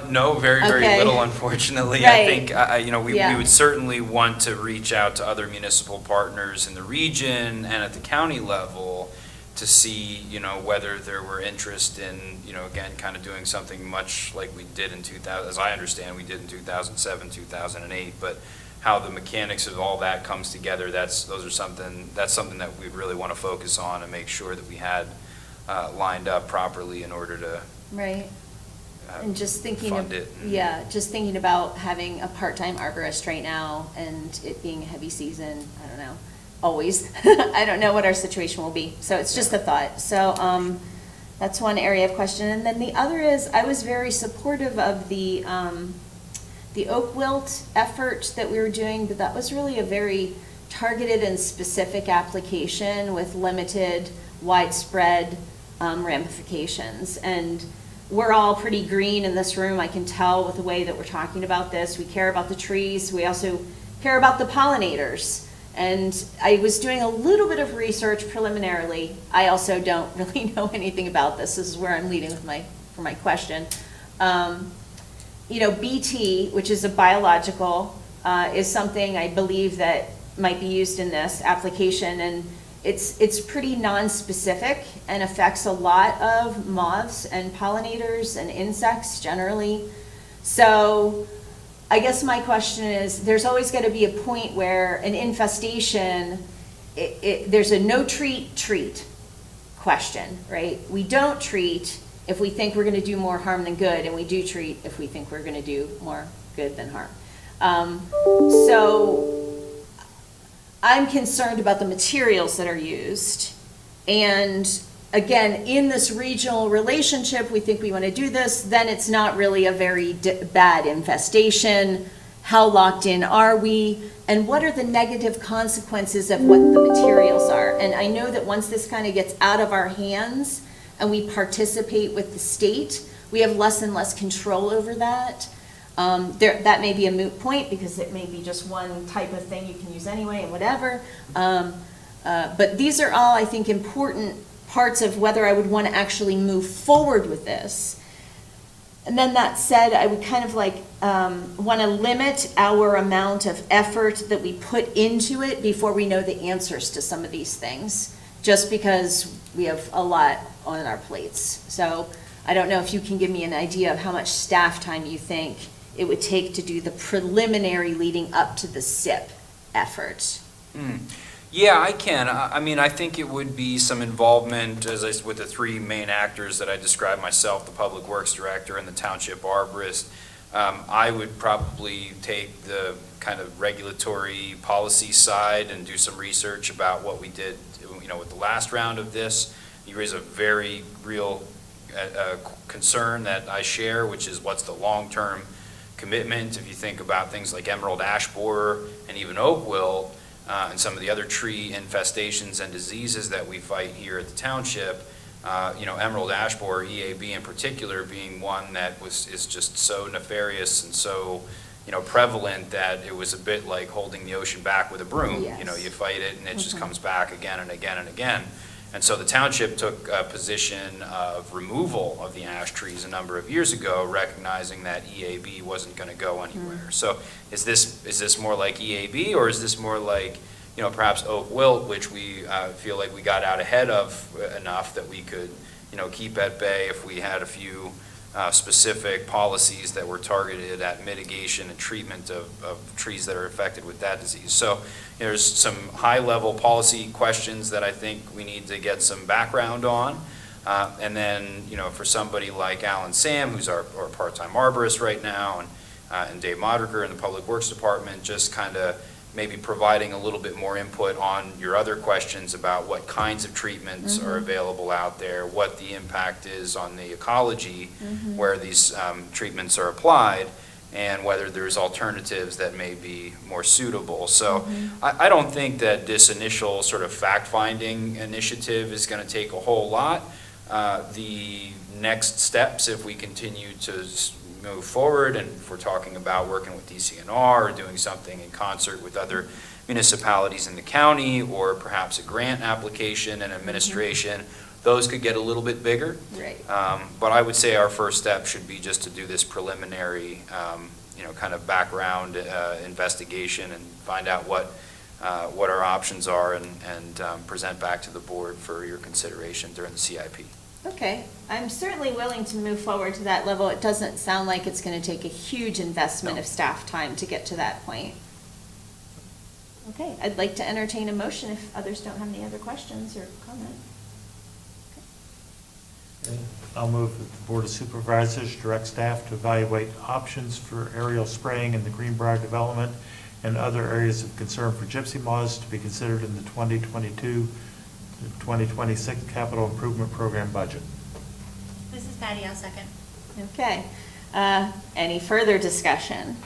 No, very Okay. little, unfortunately. Right. I think, we Yeah. would certainly want to reach out to other municipal partners in the region and at the county level to see, whether there were interest in, again, kind of doing something much like we did in 2000, as I understand, we did in 2007, 2008, but how the mechanics of all that comes together, that's something that we really want to focus on and make sure that we had lined up properly in order to Right. And just thinking fund it. just thinking about having a part-time arborist right now and it being a heavy season, I don't know, always. I don't know what our situation will be. So it's just a thought. So that's one area of question. And then the other is, I was very supportive of the oak wilt effort that we were doing, but that was really a very targeted and specific application with limited, widespread ramifications. And we're all pretty green in this room. I can tell with the way that we're talking about this. We care about the trees. We also care about the pollinators. And I was doing a little bit of research preliminarily. I also don't really know anything about this. This is where I'm leading with for my question. BT, which is a biological, is something I believe that might be used in this application, and it's pretty non-specific and affects a lot of moths and pollinators and insects generally. So I guess my question is, there's always going to be a point where an infestation, there's a no treat question, right? We don't treat if we think we're going to do more harm than good, and we do treat if we think we're going to do more good than harm. So I'm concerned about the materials that are used. And again, in this regional relationship, we think we want to do this, then it's not really a very bad infestation. How locked in are we? And what are the negative consequences of what the materials are? And I know that once this kind of gets out of our hands and we participate with the state, we have less and less control over that. That may be a moot point because it may be just one type of thing you can use anyway and whatever. But these are all, I think, important parts of whether I would want to actually move forward with this. And then that said, I would kind of like want to limit our amount of effort that we put into it before we know the answers to some of these things, just because we have a lot on our plates. So I don't know if you can give me an idea of how much staff time you think it would take to do the preliminary leading up to the SIP effort. Yeah, I can. I mean, I think it would be some involvement, with the three main actors that I described myself, the Public Works Director and the Township Arborist. I would probably take the kind of regulatory policy side and do some research about what we did, with the last round of this. You raise a very real concern that I share, which is what's the long-term commitment. If you think about things like emerald ash borer and even oak wilt, and some of the other tree infestations and diseases that we fight here at the township, emerald ash borer, EAB in particular, being one that is just so nefarious and so, prevalent that it was a bit like holding the ocean back with a broom. Yes. You fight it and it just comes back again and again and again. And so the township took a position of removal of the ash trees a number of years ago, recognizing that EAB wasn't going to go anywhere. So is this more like EAB, or is this more like, perhaps oak wilt, which we feel like we got out ahead of enough that we could, keep at bay if we had a few specific policies that were targeted at mitigation and treatment of trees that are affected with that disease. So there's some high-level policy questions that I think we need to get some background on. And then, for somebody like Alan Sam, who's our part-time arborist right now, and Dave Modriker in the Public Works Department, just kind of maybe providing a little bit more input on your other questions about what kinds of treatments are available out there, what the impact is on the ecology where these treatments are applied, and whether there's alternatives that may be more suitable. So I don't think that this initial sort of fact-finding initiative is going to take a whole lot. The next steps, if we continue to move forward, and if we're talking about working with DCNR or doing something in concert with other municipalities in the county, or perhaps a grant application and administration, those could get a little bit bigger. Right. But I would say our first step should be just to do this preliminary, kind of background investigation and find out what our options are, and present back to the board for your consideration during the CIP. Okay, I'm certainly willing to move forward to that level. It doesn't sound like it's going to take a huge investment of staff time to get to that point. Okay, I'd like to entertain a motion if others don't have any other questions or comment. I'll move that the Board of Supervisors direct staff to evaluate options for aerial spraying in the Greenbrier development and other areas of concern for gypsy moths to be considered in the 2022-2026 Capital Improvement Program budget. This is Patty, I'll second. Okay, any further discussion?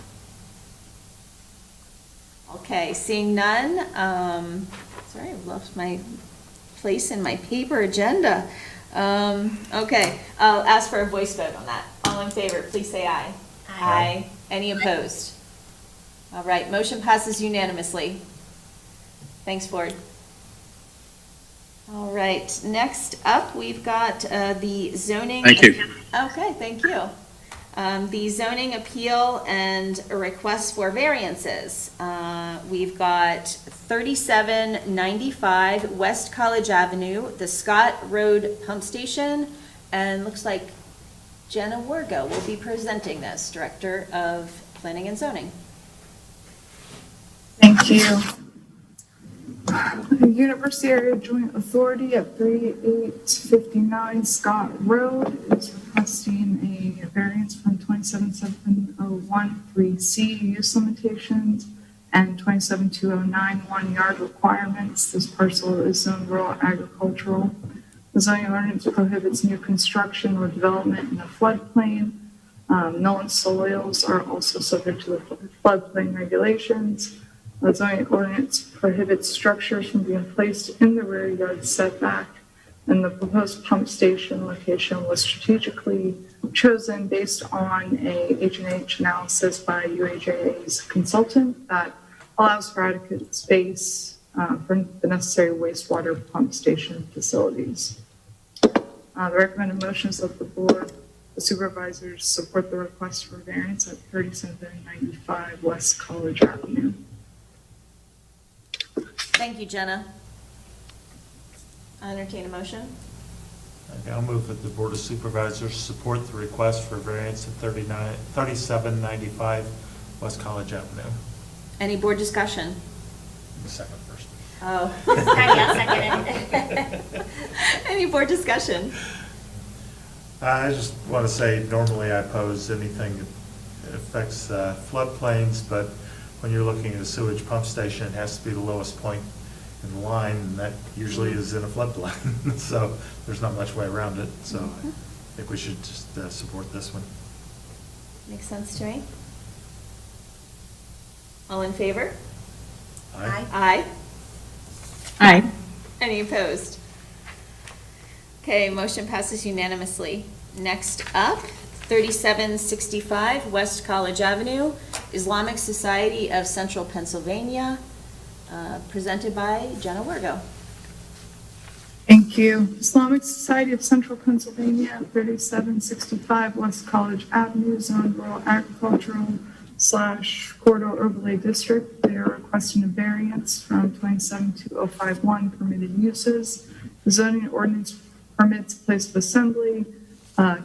Okay, seeing none, sorry, I've lost my place in my paper agenda. Okay, I'll ask for a voice vote on that. All in favor, please say aye. Aye. Any opposed? All right, motion passes unanimously. Thanks, Ford. All right, next up, we've got the zoning. Thank you. Okay, thank you. The zoning appeal and a request for variances. We've got 3795 West College Avenue, the Scott Road Pump Station, and looks like Jenna Wargo will be presenting this, Director of Planning and Zoning. Thank you. The University Area Joint Authority at 3859 Scott Road is requesting a variance from 27701(3)C use limitations and 27209 1-yard requirements. This parcel is zoned rural agricultural. The zoning ordinance prohibits new construction or development in the floodplain. Milling soils are also subject to the floodplain regulations. The zoning ordinance prohibits structures from being placed in the rear yard setback, and the proposed pump station location was strategically chosen based on a H&H analysis by UAJA's consultant that allows for adequate space for the necessary wastewater pump station facilities. The recommended motions of the board, the supervisors support the request for variance at 3795 West College Avenue. Thank you, Jenna. I entertain a motion. Okay, I'll move that the Board of Supervisors support the request for variance at 3795 West College Avenue. Any board discussion? The second first. Oh. Patty, I'll second it. Any board discussion? I just want to say, normally I oppose anything that affects floodplains, but when you're looking at a sewage pump station, it has to be the lowest point in the line, and that usually is in a floodplain. So there's not much way around it. So I think we should just support this one. Makes sense to me. All in favor? Aye. Aye. Aye. Any opposed? Okay, motion passes unanimously. Next up, 3765 West College Avenue, Islamic Society of Central Pennsylvania, presented by Jenna Wergo. Thank you. Islamic Society of Central Pennsylvania, 3765 West College Avenue, Zone Rural Agricultural / Corridor Overlay District. They are requesting a variance from 272051 permitted uses. The zoning ordinance permits place of assembly,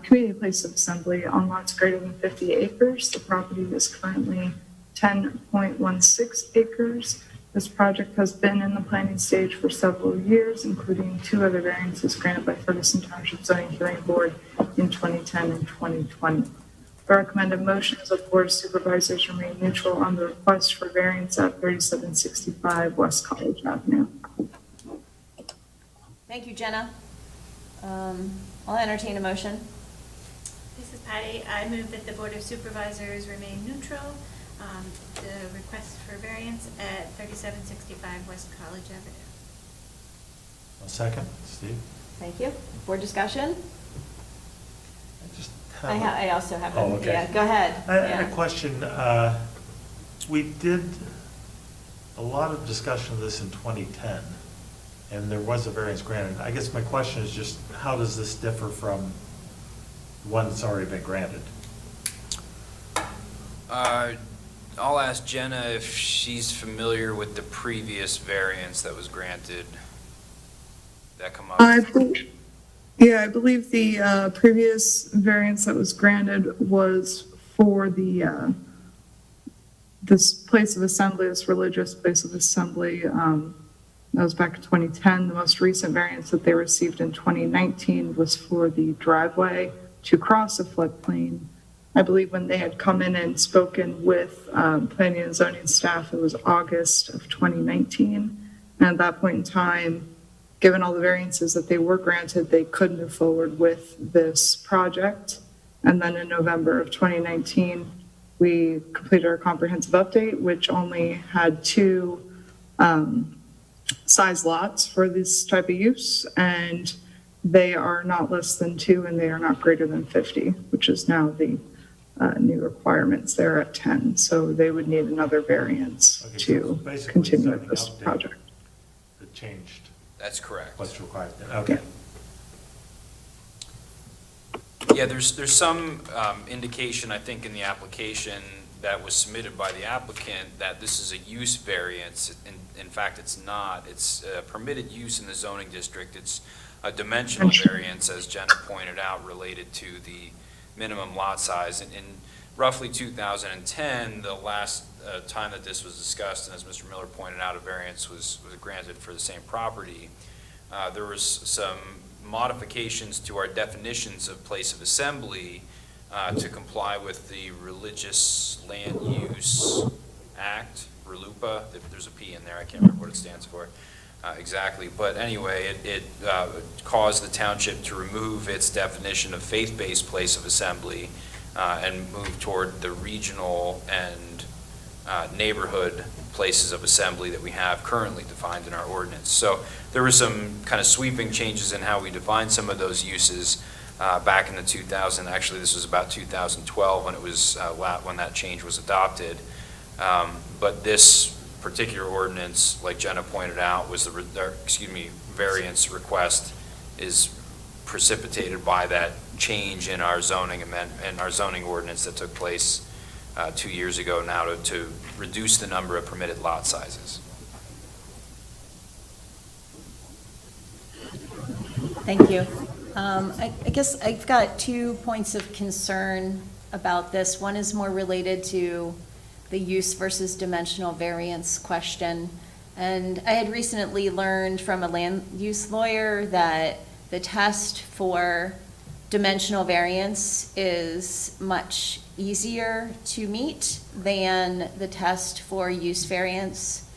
community place of assembly on lots greater than 50 acres. The property is currently 10.16 acres. This project has been in the planning stage for several years, including 2 other variances granted by Ferguson Township Zoning Hearing Board in 2010 and 2020. The recommended motion is that the Board of Supervisors remain neutral on the request for variance at 3765 West College Avenue. Thank you, Jenna. I'll entertain a motion. This is Patty. I move that the Board of Supervisors remain neutral. The request for variance at 3765 West College Avenue. A second, Steve. Thank you. Board discussion? I just I also have, Oh, okay. yeah, go ahead. I had Yeah. a question. We did a lot of discussion of this in 2010, and there was a variance granted. I guess my question is just, how does this differ from one that's already been granted? I'll ask Jenna if she's familiar with the previous variance that was granted. Did that come up? I believe the previous variance that was granted was for the this place of assembly, this religious place of assembly. That was back in 2010. The most recent variance that they received in 2019 was for the driveway to cross a floodplain. I believe when they had come in and spoken with planning and zoning staff, it was August of 2019. And at that point in time, given all the variances that they were granted, they could move forward with this project. And then in November of 2019, we completed our comprehensive update, which only had 2 size lots for this type of use. And they are not less than 2 and they are not greater than 50, which is now the new requirements. They're at 10. So they would need another variance Okay, to so basically continue zoning with this update project. that changed That's correct. what's required. Okay. Yeah, there's some indication, I think, in the application that was submitted by the applicant that this is a use variance. In fact, it's not. It's a permitted use in the zoning district. It's a dimensional variance, as Jenna pointed out, related to the minimum lot size. In roughly 2010, the last time that this was discussed, and as Mr. Miller pointed out, a variance was granted for the same property. There was some modifications to our definitions of place of assembly to comply with the Religious Land Use Act, RLUPA. There's a P in there, I can't remember what it stands for exactly. But anyway, it caused the township to remove its definition of faith-based place of assembly and move toward the regional and neighborhood places of assembly that we have currently defined in our ordinance. So there were some kind of sweeping changes in how we define some of those uses back in the 2000. Actually, this was about 2012 when it was when that change was adopted. But this particular ordinance, like Jenna pointed out, was variance request is precipitated by that change in our zoning and our zoning ordinance that took place 2 years ago now to reduce the number of permitted lot sizes. Thank you. I guess I've got 2 points of concern about this. One is more related to the use versus dimensional variance question. And I had recently learned from a land use lawyer that the test for dimensional variance is much easier to meet than the test for use variance.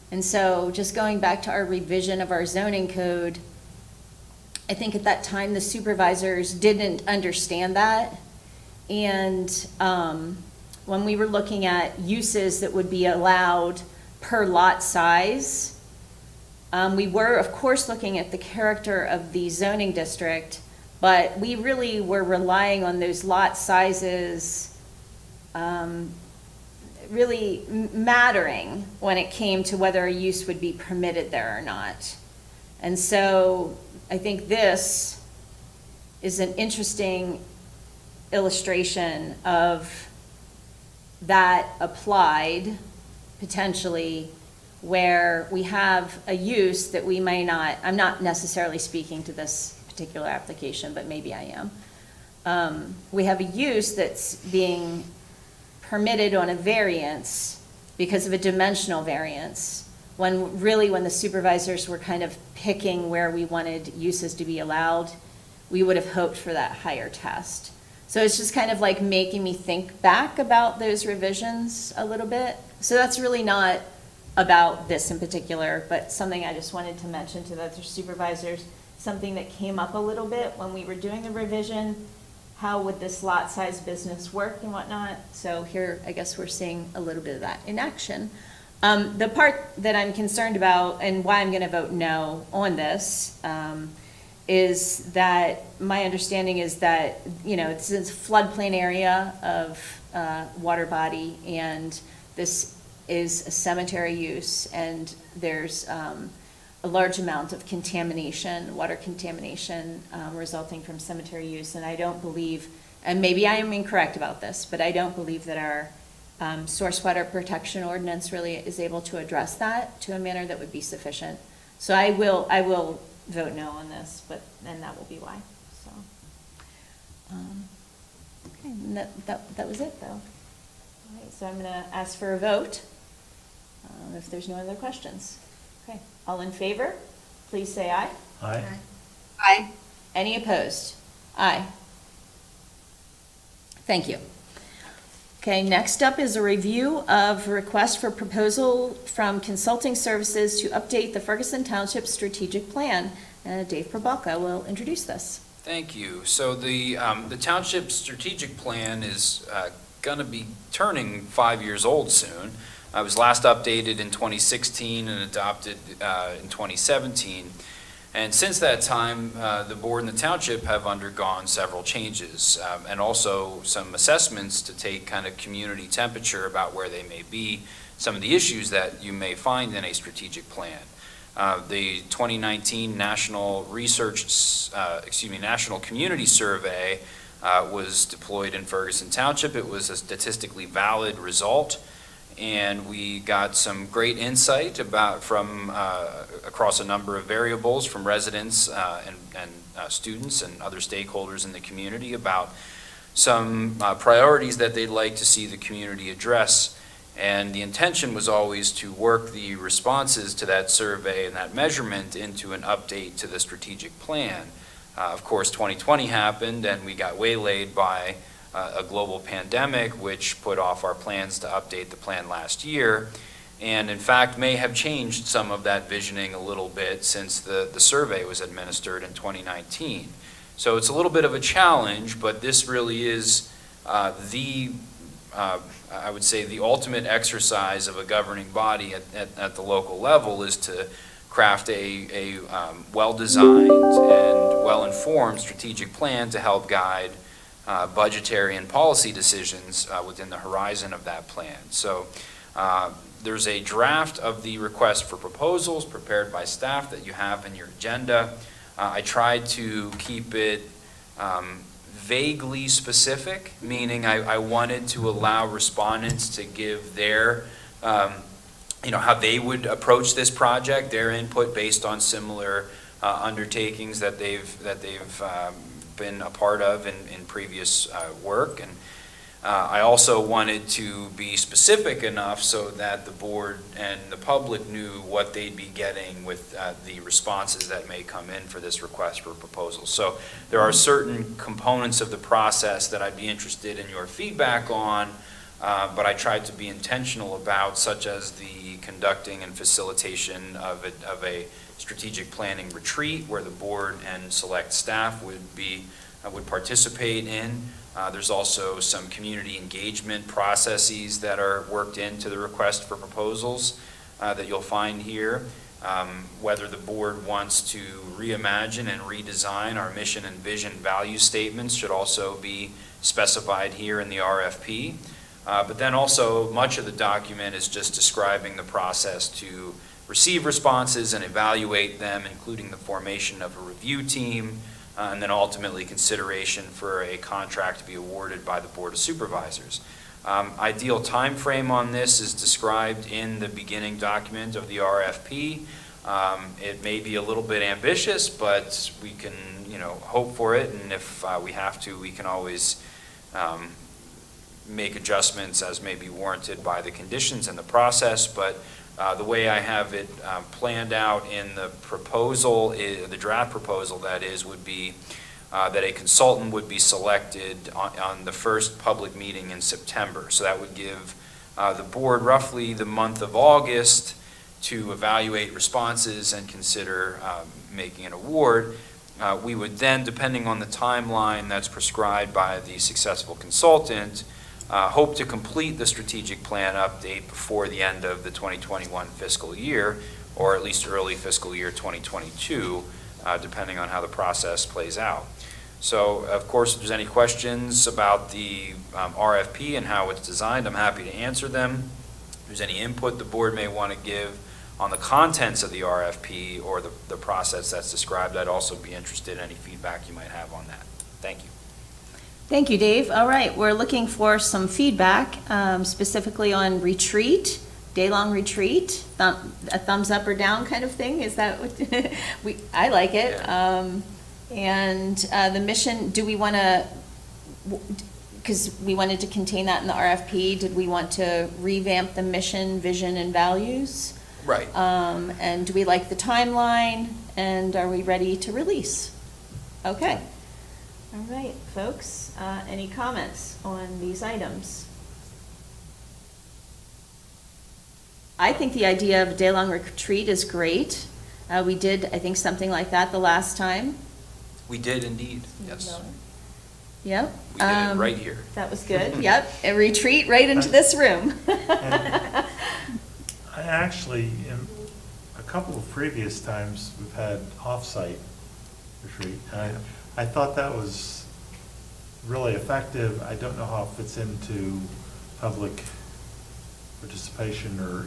And so just going back to our revision of our zoning code, I think at that time the supervisors didn't understand that. And when we were looking at uses that would be allowed per lot size, we were of course looking at the character of the zoning district, but we really were relying on those lot sizes really mattering when it came to whether a use would be permitted there or not. And so I think this is an interesting illustration of that applied potentially, where we have a use that we may not, I'm not necessarily speaking to this particular application, but maybe I am. We have a use that's being permitted on a variance because of a dimensional variance, when really when the supervisors were kind of picking where we wanted uses to be allowed, we would have hoped for that higher test. So it's just kind of like making me think back about those revisions a little bit. So that's really not about this in particular, but something I just wanted to mention to the other supervisors, something that came up a little bit when we were doing the revision. How would this lot size business work and whatnot? So here, I guess we're seeing a little bit of that in action. The part that I'm concerned about and why I'm gonna vote no on this is that my understanding is that, you know, it's a floodplain area of water body, and this is a cemetery use, and there's a large amount of contamination, water contamination resulting from cemetery use. And I don't believe, and maybe I am incorrect about this, but I don't believe that our source water protection ordinance really is able to address that to a manner that would be sufficient. So I will vote no on this, and that will be why. So, okay, and that was it though. All right, so I'm gonna ask for a vote if there's no other questions. Okay, all in favor, please say aye. Aye. Aye. Any opposed? Aye. Thank you. Okay, next up is a review of request for proposal from consulting services to update the Ferguson Township strategic plan. Dave Probalka will introduce this. Thank you. So the township strategic plan is going to be turning 5 years old soon. It was last updated in 2016 and adopted in 2017. And since that time, the board and the township have undergone several changes and also some assessments to take kind of community temperature about where they may be, some of the issues that you may find in a strategic plan. The 2019 National Community Survey was deployed in Ferguson Township. It was a statistically valid result, and we got some great insight from across a number of variables from residents and students and other stakeholders in the community about some priorities that they'd like to see the community address. And the intention was always to work the responses to that survey and that measurement into an update to the strategic plan. Of course, 2020 happened, and we got waylaid by a global pandemic, which put off our plans to update the plan last year, and in fact may have changed some of that visioning a little bit since the survey was administered in 2019. So it's a little bit of a challenge, but this really is I would say the ultimate exercise of a governing body at the local level is to craft a well-designed and well-informed strategic plan to help guide budgetary and policy decisions within the horizon of that plan. So there's a draft of the request for proposals prepared by staff that you have in your agenda. I tried to keep it vaguely specific, meaning I wanted to allow respondents to give their, how they would approach this project, their input based on similar undertakings that they've been a part of in previous work. And I also wanted to be specific enough so that the board and the public knew what they'd be getting with the responses that may come in for this request for proposal. So there are certain components of the process that I'd be interested in your feedback on, but I tried to be intentional about, such as the conducting and facilitation of a strategic planning retreat where the board and select staff would participate in. There's also some community engagement processes that are worked into the request for proposals that you'll find here. Whether the board wants to reimagine and redesign our mission and vision value statements should also be specified here in the RFP. But then also much of the document is just describing the process to receive responses and evaluate them, including the formation of a review team, and then ultimately consideration for a contract to be awarded by the Board of Supervisors. Ideal time frame on this is described in the beginning document of the RFP. It may be a little bit ambitious, but we can, hope for it, and if we have to, we can always make adjustments as may be warranted by the conditions and the process. But the way I have it planned out in the proposal, the draft proposal that is, would be that a consultant would be selected on the first public meeting in September. So that would give the board roughly the month of August to evaluate responses and consider making an award. We would then, depending on the timeline that's prescribed by the successful consultant, hope to complete the strategic plan update before the end of the 2021 fiscal year, or at least early fiscal year 2022, depending on how the process plays out. So, of course, if there's any questions about the RFP and how it's designed, I'm happy to answer them. If there's any input the board may want to give on the contents of the RFP or the process that's described, I'd also be interested in any feedback you might have on that. Thank you. Thank you, Dave. All right, we're looking for some feedback, specifically on retreat, day-long retreat, a thumbs up or down kind of thing. Is that what I like it. Yeah. And the mission, do we want to, because we wanted to contain that in the RFP, did we want to revamp the mission, vision, and values? Right. And do we like the timeline? And are we ready to release? Okay. All right, folks, any comments on these items? I think the idea of a day-long retreat is great. We did, I think, something like that the last time. We did indeed, yes. Yep. We did it right here. That was good, yep. A retreat right into this room. I actually, in a couple of previous times, we've had off-site retreat. I thought that was really effective. I don't know how it fits into public participation or,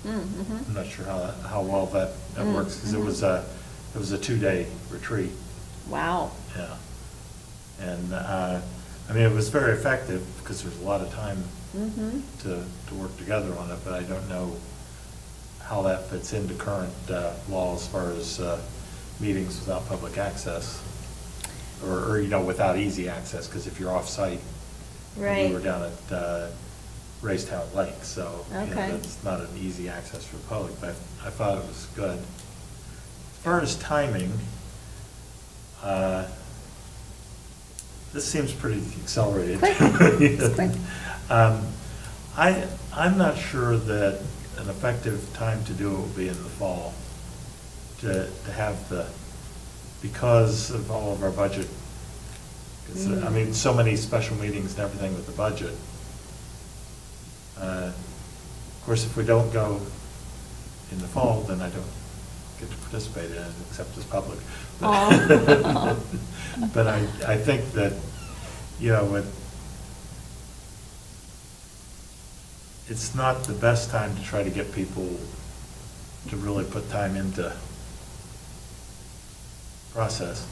I'm not sure how well that works, because it was a 2-day retreat. Wow. Yeah. And, it was very effective because there's a lot of time to work together on it, but I don't know how that fits into current law as far as meetings without public access. Or without easy access, because if you're off-site, Right. we were down at Racetown Lake, so Okay. that's not an easy access for the public, but I thought it was good. As far as timing, this seems pretty accelerated. Quick. It's quick. I'm not sure that an effective time to do it will be in the fall, to have because of all of our budget. So many special meetings and everything with the budget. Of course, if we don't go in the fall, then I don't get to participate in it except as public. But I think that, it's not the best time to try to get people to really put time into process.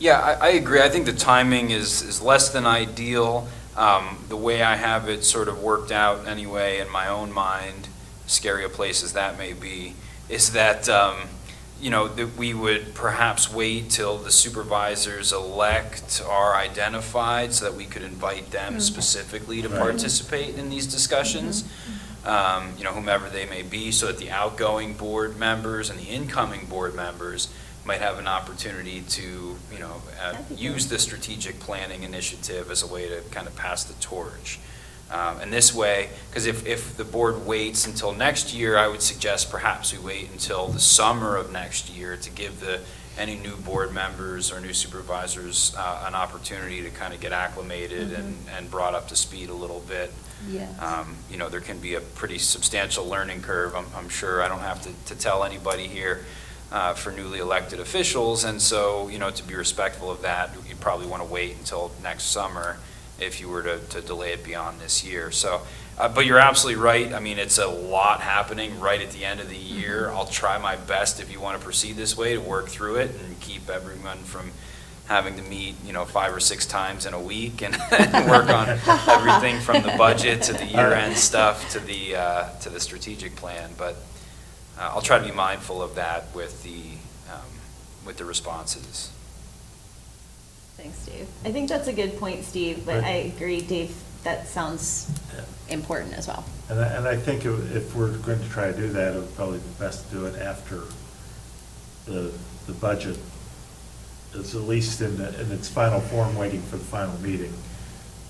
Yeah, I agree. I think the timing is less than ideal. The way I have it sort of worked out anyway in my own mind, scary a place as that may be, is that, you know, that we would perhaps wait till the supervisors elect are identified so that we could invite them specifically to participate in these discussions. You know, whomever they may be, so that the outgoing board members and the incoming board members might have an opportunity to, you know, use the strategic planning initiative as a way to kind of pass the torch. And this way, because if the board waits until next year, I would suggest perhaps we wait until the summer of next year to give any new board members or new supervisors an opportunity to kind of get acclimated and brought up to speed a little bit. Yes. You know, there can be a pretty substantial learning curve, I'm sure. I don't have to tell anybody here for newly elected officials, and so, you know, to be respectful of that, you'd probably want to wait until next summer if you were to delay it beyond this year. So, but you're absolutely right. I mean, it's a lot happening right at the end of the year. I'll try my best, if you want to proceed this way, to work through it and keep everyone from having to meet, you know, 5 or 6 times in a week and work on everything from the budget to the year-end stuff to the strategic plan. But I'll try to be mindful of that with the responses. Thanks, Dave. I think that's a good point, Steve, but I agree, Dave, that sounds important as well. And I think if we're going to try to do that, it would probably be best to do it after the budget is at least in its final form, waiting for the final meeting.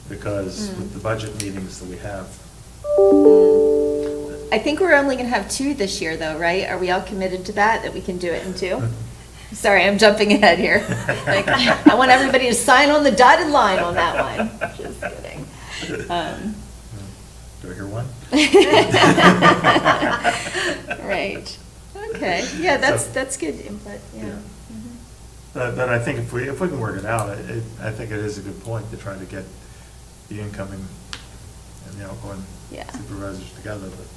Because with the budget meetings that we have. I think we're only going to have 2 this year, though, right? Are we all committed to that we can do it in 2? Sorry, I'm jumping ahead here. Like, I want everybody to sign on the dotted line on that one. Just kidding. Do I hear one? Right. Okay. Yeah, that's good input. Yeah. But I think if we can work it out, I think it is a good point to try to get the incoming and the outgoing supervisors together. But.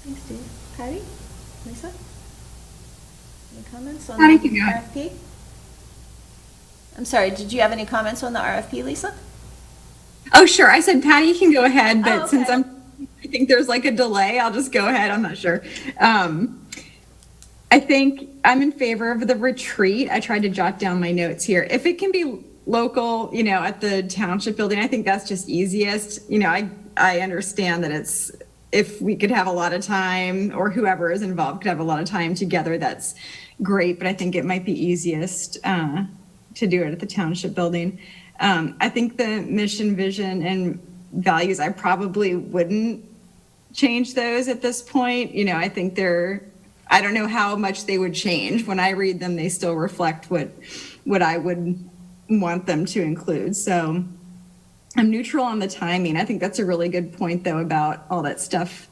Thanks, Steve. Patty? Lisa? Any comments on Patty, the can go. RFP? I'm sorry, did you have any comments on the RFP, Lisa? Oh, sure. I said, Patty, you can go ahead, but okay. since I think there's like a delay, I'll just go ahead. I'm not sure. I think I'm in favor of the retreat. I tried to jot down my notes here. If it can be local, you know, at the township building, I think that's just easiest. You know, I understand that if we could have a lot of time, or whoever is involved could have a lot of time together, that's great. But I think it might be easiest to do it at the township building. I think the mission, vision, and values, I probably wouldn't change those at this point. You know, I think I don't know how much they would change. When I read them, they still reflect what I would want them to include. So I'm neutral on the timing. I think that's a really good point, though, about all that stuff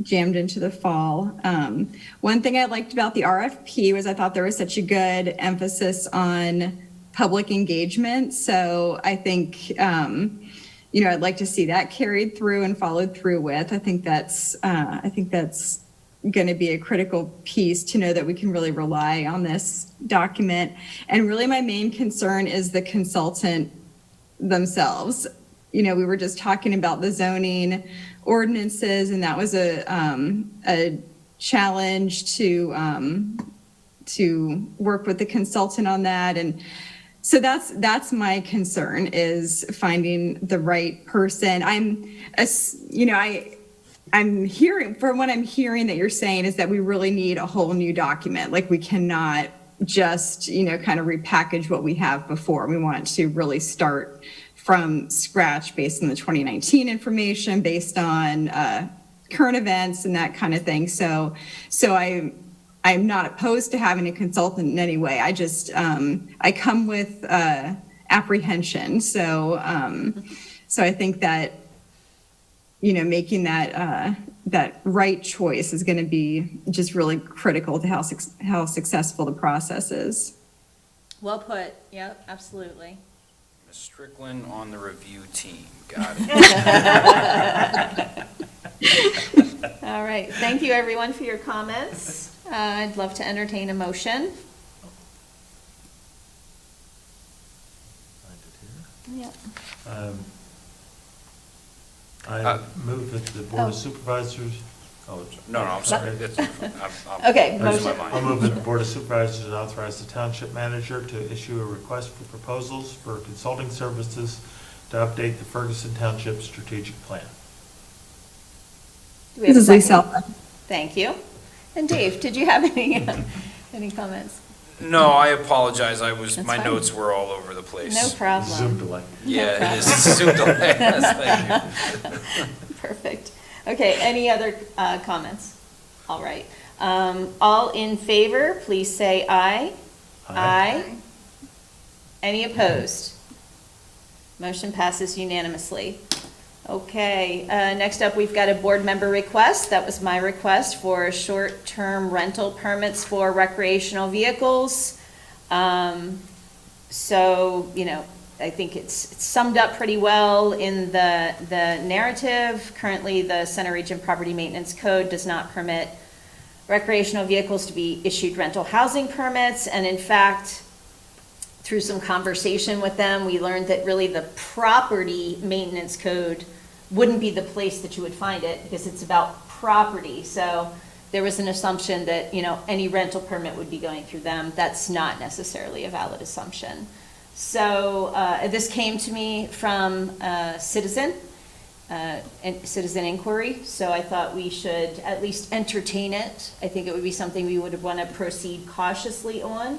jammed into the fall. One thing I liked about the RFP was I thought there was such a good emphasis on public engagement. So I think, you know, I'd like to see that carried through and followed through with. I think that's going to be a critical piece to know that we can really rely on this document. And really my main concern is the consultant themselves. You know, we were just talking about the zoning ordinances, and that was a challenge to work with the consultant on that. And so that's my concern, is finding the right person. I'm hearing, from what I'm hearing that you're saying, is that we really need a whole new document. Like, we cannot just, you know, kind of repackage what we have before. We want to really start from scratch based on the 2019 information, based on current events and that kind of thing. So I'm not opposed to having a consultant in any way. I just, I come with apprehension. So I think that, you know, making that right choice is going to be just really critical to how successful the process is. Well put. Yep, absolutely. Ms. Strickland on the review team. Got it. All right. Thank you, everyone, for your comments. I'd love to entertain a motion. Yep. I move that the Board of Supervisors, Oh, No, I'm sorry. Okay, I'm losing my motion. I'll mind. move that the Board of Supervisors authorize the township manager to issue a request for proposals for consulting services to update the Ferguson Township strategic plan. Do we have This a is second? Lisa. Thank you. And Dave, did you have any comments? No, I apologize. That's My fine. notes were all over the place. No problem. Zoom delay. Yeah, it is Zoom delay. Yes, thank you. Perfect. Okay, any other comments? All right. All in favor, please say aye. Aye. Any opposed? Motion passes unanimously. Okay, next up, we've got a board member request. That was my request for short-term rental permits for recreational vehicles. So, I think it's summed up pretty well in the narrative. Currently, the Center Region Property Maintenance Code does not permit recreational vehicles to be issued rental housing permits, and in fact, through some conversation with them, we learned that really the property maintenance code wouldn't be the place that you would find it because it's about property. So there was an assumption that, any rental permit would be going through them. That's not necessarily a valid assumption. So this came to me from a citizen inquiry. So I thought we should at least entertain it. I think it would be something we would want to proceed cautiously on.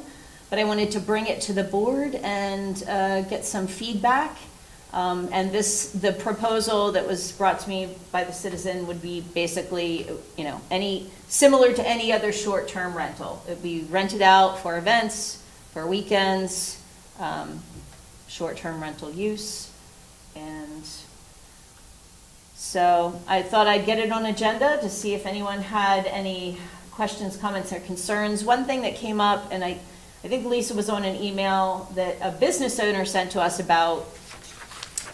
But I wanted to bring it to the board and get some feedback. And the proposal that was brought to me by the citizen would be basically, similar to any other short-term rental. It'd be rented out for events, for weekends, short-term rental use. And so I thought I'd get it on agenda to see if anyone had any questions, comments, or concerns. One thing that came up, and I think Lisa was on an email that a business owner sent to us about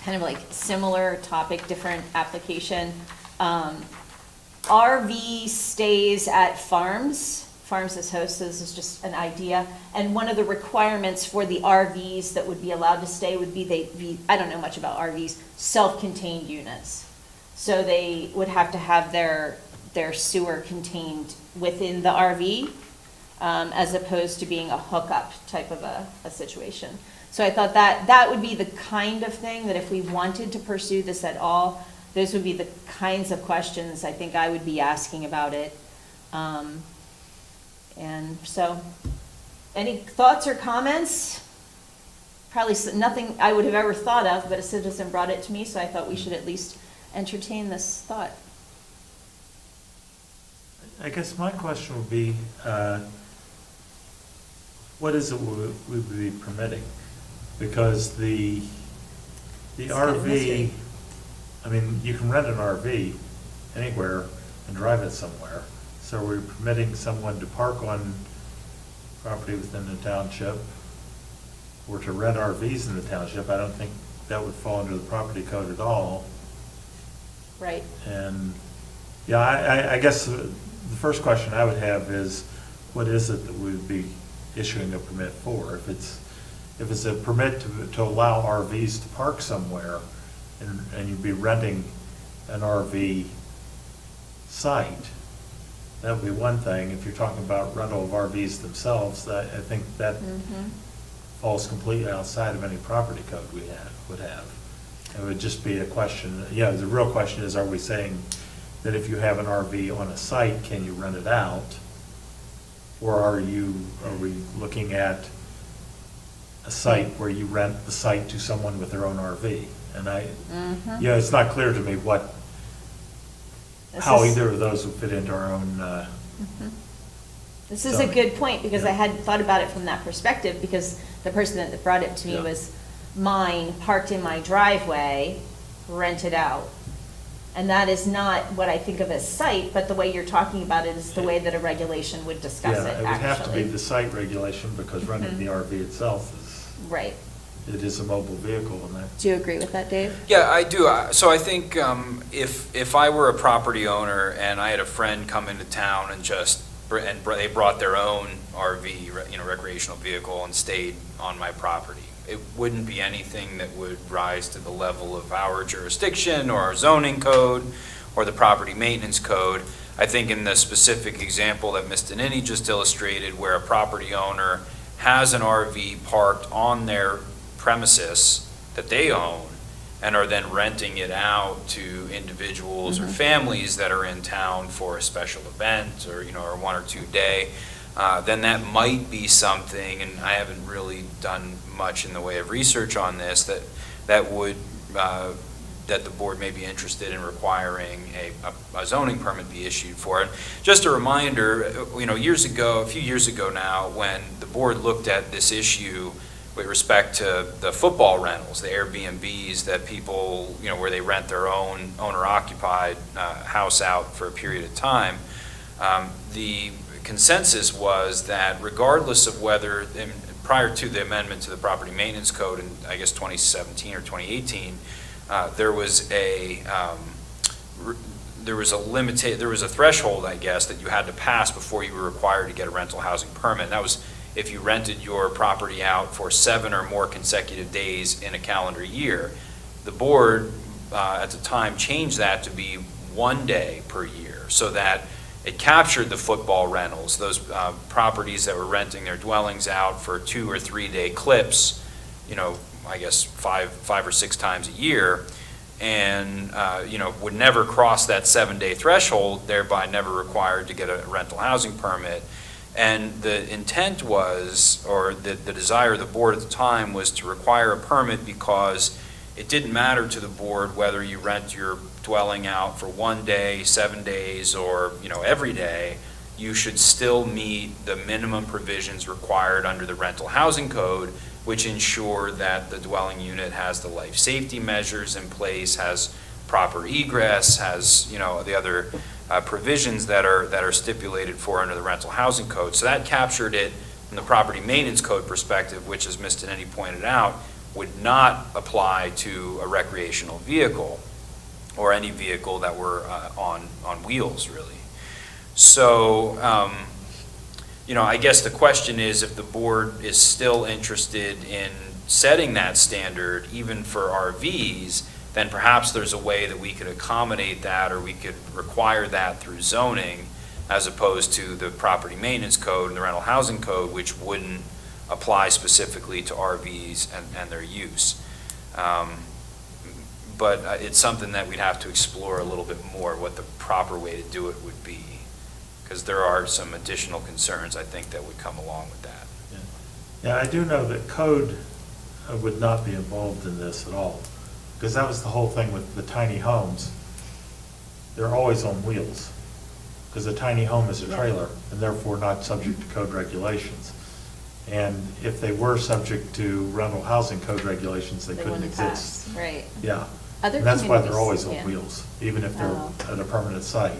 kind of like similar topic, different application. RV stays at farms as hosts. This is just an idea. And one of the requirements for the RVs that would be allowed to stay would be I don't know much about RVs, self-contained units. So they would have to have their sewer contained within the RV. As opposed to being a hookup type of a situation. So I thought that would be the kind of thing that if we wanted to pursue this at all, those would be the kinds of questions I think I would be asking about it. And so, any thoughts or comments? Probably nothing I would have ever thought of, but a citizen brought it to me, so I thought we should at least entertain this thought. I guess my question would be, what is it we would be permitting? Because the It's kind of a mystery. RV, you can rent an RV anywhere and drive it somewhere. So we're permitting someone to park on property within the township or to rent RVs in the township. I don't think that would fall under the property code at all. Right. And, yeah, I guess the first question I would have is, what is it that we would be issuing a permit for? If it's a permit to allow RVs to park somewhere, and you'd be renting an RV site, that would be one thing. If you're talking about rental of RVs themselves, I think that falls completely outside of any property code we would have. It would just be a question, the real question is, are we saying that if you have an RV on a site, can you rent it out? Or are we looking at a site where you rent the site to someone with their own RV? And it's not clear to me how either of those would fit into our own. This is a good point, because I hadn't thought about it from that perspective, because the person that brought it to me was mine, parked in my driveway, rented out. And that is not what I think of as site, but the way you're talking about it is the way that a regulation would discuss it, Yeah, it would have to be actually. the site regulation, because renting the RV itself Right. it is a mobile vehicle, and that. Do you agree with that, Dave? Yeah, I do. So I think if I were a property owner and I had a friend come into town and they brought their own RV, recreational vehicle, and stayed on my property, it wouldn't be anything that would rise to the level of our jurisdiction or our zoning code or the property maintenance code. I think in the specific example that Ms. Danini just illustrated, where a property owner has an RV parked on their premises that they own and are then renting it out to individuals or families that are in town for a special event or, or 1 or 2 day, then that might be something, and I haven't really done much in the way of research on this, that would, that the board may be interested in requiring a zoning permit be issued for it. Just a reminder, a few years ago now, when the board looked at this issue with respect to the football rentals, the Airbnbs that people, where they rent their own owner-occupied house out for a period of time, the consensus was that regardless of whether, prior to the amendment to the property maintenance code in, I guess, 2017 or 2018, there was a threshold, I guess, that you had to pass before you were required to get a rental housing permit. And that was if you rented your property out for 7 or more consecutive days in a calendar year. The board at the time changed that to be 1 day per year, so that it captured the football rentals, those properties that were renting their dwellings out for 2 or 3 day clips, I guess 5 or 6 times a year, and would never cross that 7-day threshold, thereby never required to get a rental housing permit. And the intent was, or the desire of the board at the time, was to require a permit because it didn't matter to the board whether you rent your dwelling out for 1 day, 7 days, or every day. You should still meet the minimum provisions required under the rental housing code, which ensure that the dwelling unit has the life safety measures in place, has proper egress, has the other provisions that are stipulated for under the rental housing code. So that captured it from the property maintenance code perspective, which, as Ms. Danini pointed out, would not apply to a recreational vehicle or any vehicle that were on wheels, really. So, I guess the question is, if the board is still interested in setting that standard, even for RVs, then perhaps there's a way that we could accommodate that, or we could require that through zoning, as opposed to the property maintenance code and the rental housing code, which wouldn't apply specifically to RVs and their use. But it's something that we'd have to explore a little bit more, what the proper way to do it would be, because there are some additional concerns, I think, that would come along with that. Yeah, I do know that code would not be involved in this at all, because that was the whole thing with the tiny homes. They're always on wheels, because a tiny home is a trailer, and therefore not subject to code regulations. And if they were subject to rental housing code regulations, they couldn't exist. Right. Yeah. Other And that's why they're communities, always on yeah. wheels, even if they're at a permanent site,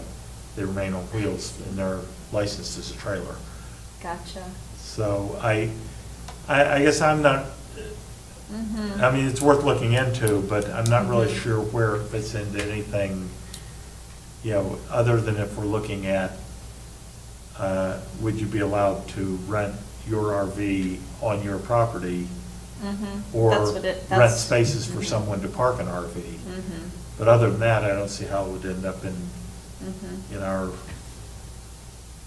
they remain on wheels and they're licensed as a trailer. Gotcha. So I guess I'm not, I mean, it's worth looking into, but I'm not really sure where it fits into anything, other than if we're looking at, would you be allowed to rent your RV on your property? Or rent spaces for someone to park an RV. But other than that, I don't see how it would end up in our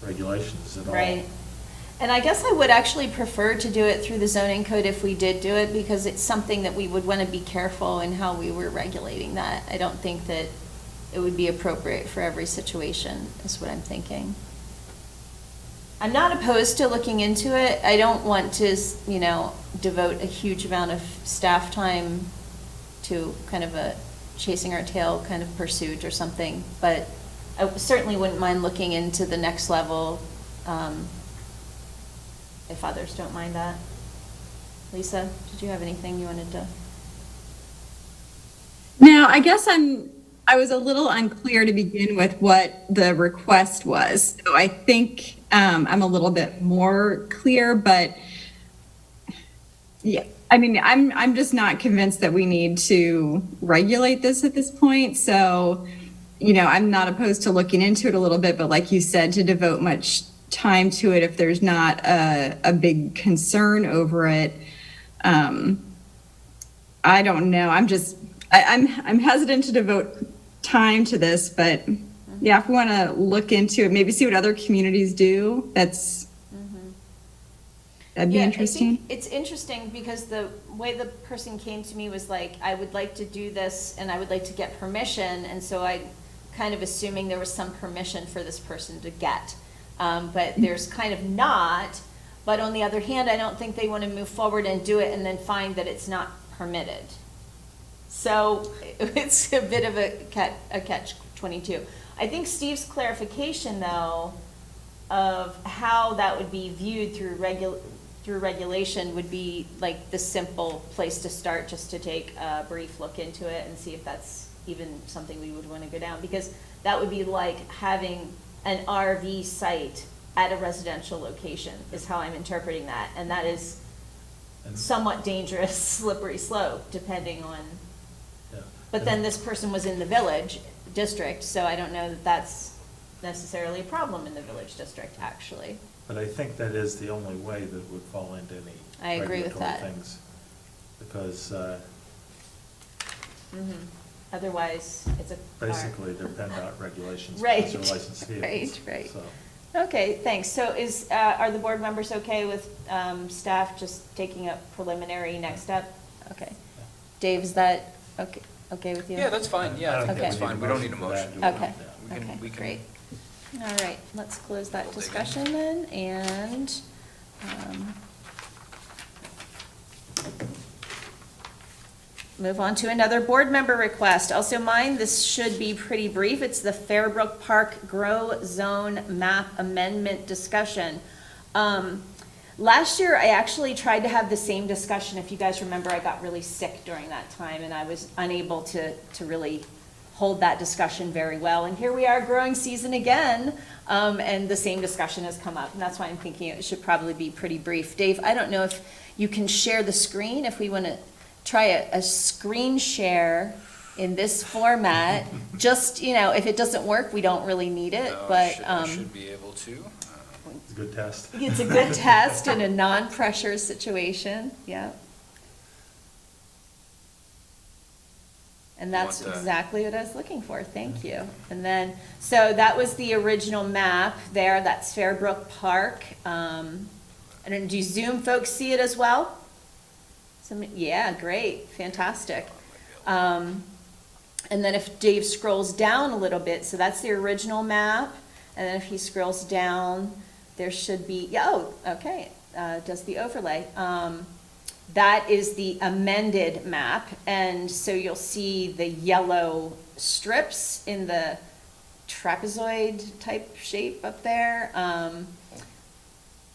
regulations at all. Right. And I guess I would actually prefer to do it through the zoning code if we did do it, because it's something that we would want to be careful in how we were regulating that. I don't think that it would be appropriate for every situation, is what I'm thinking. I'm not opposed to looking into it. I don't want to, devote a huge amount of staff time to kind of a chasing our tail kind of pursuit or something, but I certainly wouldn't mind looking into the next level, if others don't mind that. Lisa, did you have anything you wanted to? No, I guess I was a little unclear to begin with what the request was. So I think I'm a little bit more clear, but yeah, I mean, I'm just not convinced that we need to regulate this at this point. So, I'm not opposed to looking into it a little bit, but like you said, to devote much time to it if there's not a big concern over it. I don't know. I'm hesitant to devote time to this, but Yeah, if we want to look into it, maybe see what other communities do, that'd be Yeah, interesting. I think it's interesting because the way the person came to me was like, I would like to do this and I would like to get permission, and so I kind of assuming there was some permission for this person to get. But there's kind of not, but on the other hand, I don't think they want to move forward and do it and then find that it's not permitted. So it's a bit of a catch-22. I think Steve's clarification, though, of how that would be viewed through regulation would be like the simple place to start, just to take a brief look into it and see if that's even something we would want to go down. Because that would be like having an RV site at a residential location, is how I'm interpreting that. And that is somewhat dangerous, slippery slope, depending on. Yeah. But then this person was in the village district, so I don't know that that's necessarily a problem in the village district, actually. But I think that is the only way that would fall into any I agree with regulatory that. things. Because Otherwise, it's a. basically they're PennDOT regulations. Right, because they're licensed vehicles. right. So, Okay, thanks. So are the board members okay with staff just taking a preliminary next step? Okay. Dave, is that okay with you? Yeah, that's fine, yeah, I think Okay. that's fine, we don't need a motion. Okay, We can- okay, we can- great. All right, let's close that We'll dig in. discussion then, and move on to another board member request. Also mine, this should be pretty brief. It's the Fairbrook Park Grow Zone Map Amendment discussion. Last year, I actually tried to have the same discussion. If you guys remember, I got really sick during that time, and I was unable to really hold that discussion very well. And here we are, growing season again, and the same discussion has come up. And that's why I'm thinking it should probably be pretty brief. Dave, I don't know if you can share the screen, if we want to try a screen share in this format. Just, if it doesn't work, we don't really need it, No, but. I should be able to. it's a good test. It's a good test in a non-pressure situation, yeah. And that's want, exactly what I was looking for, thank you. And then, so that was the original map there, that's Fairbrook Park. And then do Zoom folks see it as well? Yeah, great, fantastic. And then if Dave scrolls down a little bit, so that's the original map. And then if he scrolls down, there should be, okay, does the overlay. That is the amended map, and so you'll see the yellow strips in the trapezoid type shape up there.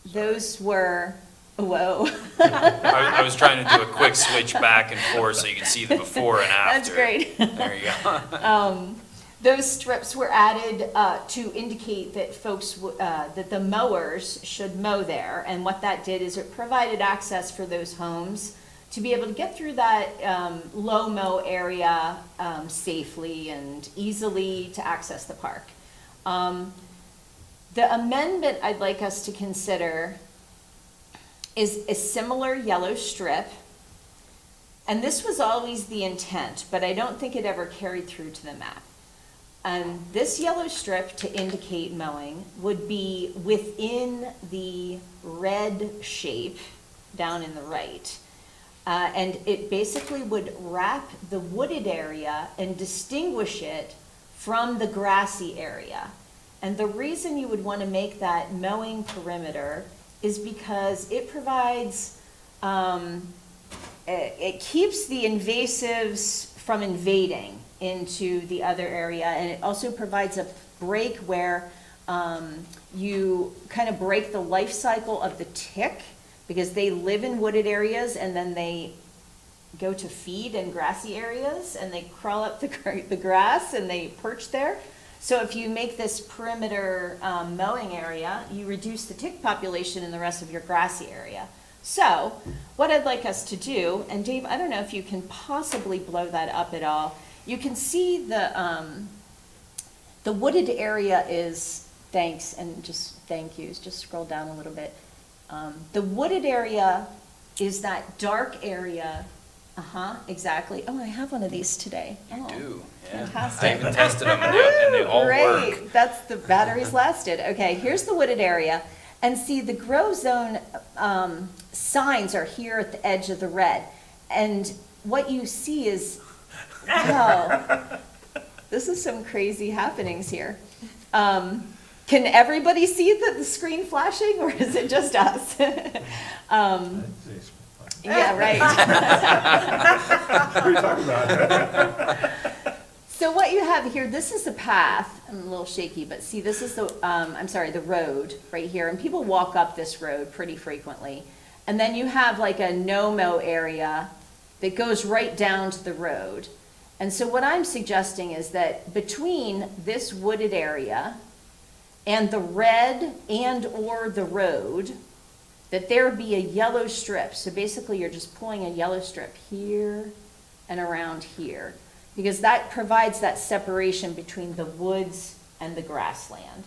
Those were, whoa. I was trying to do a quick switch back and forth so you can see the before and after. That's great. There you go. Those strips were added to indicate that that the mowers should mow there. And what that did is it provided access for those homes to be able to get through that low mow area safely and easily to access the park. The amendment I'd like us to consider is a similar yellow strip. And this was always the intent, but I don't think it ever carried through to the map. This yellow strip to indicate mowing would be within the red shape down in the right. And it basically would wrap the wooded area and distinguish it from the grassy area. And the reason you would want to make that mowing perimeter is because it provides, it keeps the invasives from invading into the other area, and it also provides a break where you kind of break the life cycle of the tick, because they live in wooded areas and then they go to feed in grassy areas and they crawl up the grass and they perch there. So if you make this perimeter mowing area, you reduce the tick population in the rest of your grassy area. So what I'd like us to do, and Dave, I don't know if you can possibly blow that up at all. You can see the wooded area is, thanks, and just thank yous, just scroll down a little bit. The wooded area is that dark area Exactly. Oh, I have one of these today. You do, yeah. Fantastic. I even tested them, and they all work. Great, that's, the batteries lasted. Okay, here's the wooded area. And see, the grow zone signs are here at the edge of the red. And what you see is, oh, this is some crazy happenings here. Can everybody see the screen flashing, or is it just us? Yeah, right. What are you talking about? So what you have here, this is the path. I'm a little shaky, but see, this is the, the road right here. And people walk up this road pretty frequently. And then you have like a no-mow area that goes right down to the road. And so what I'm suggesting is that between this wooded area and the red and or the road, that there be a yellow strip. So basically you're just pulling a yellow strip here and around here, because that provides that separation between the woods and the grassland.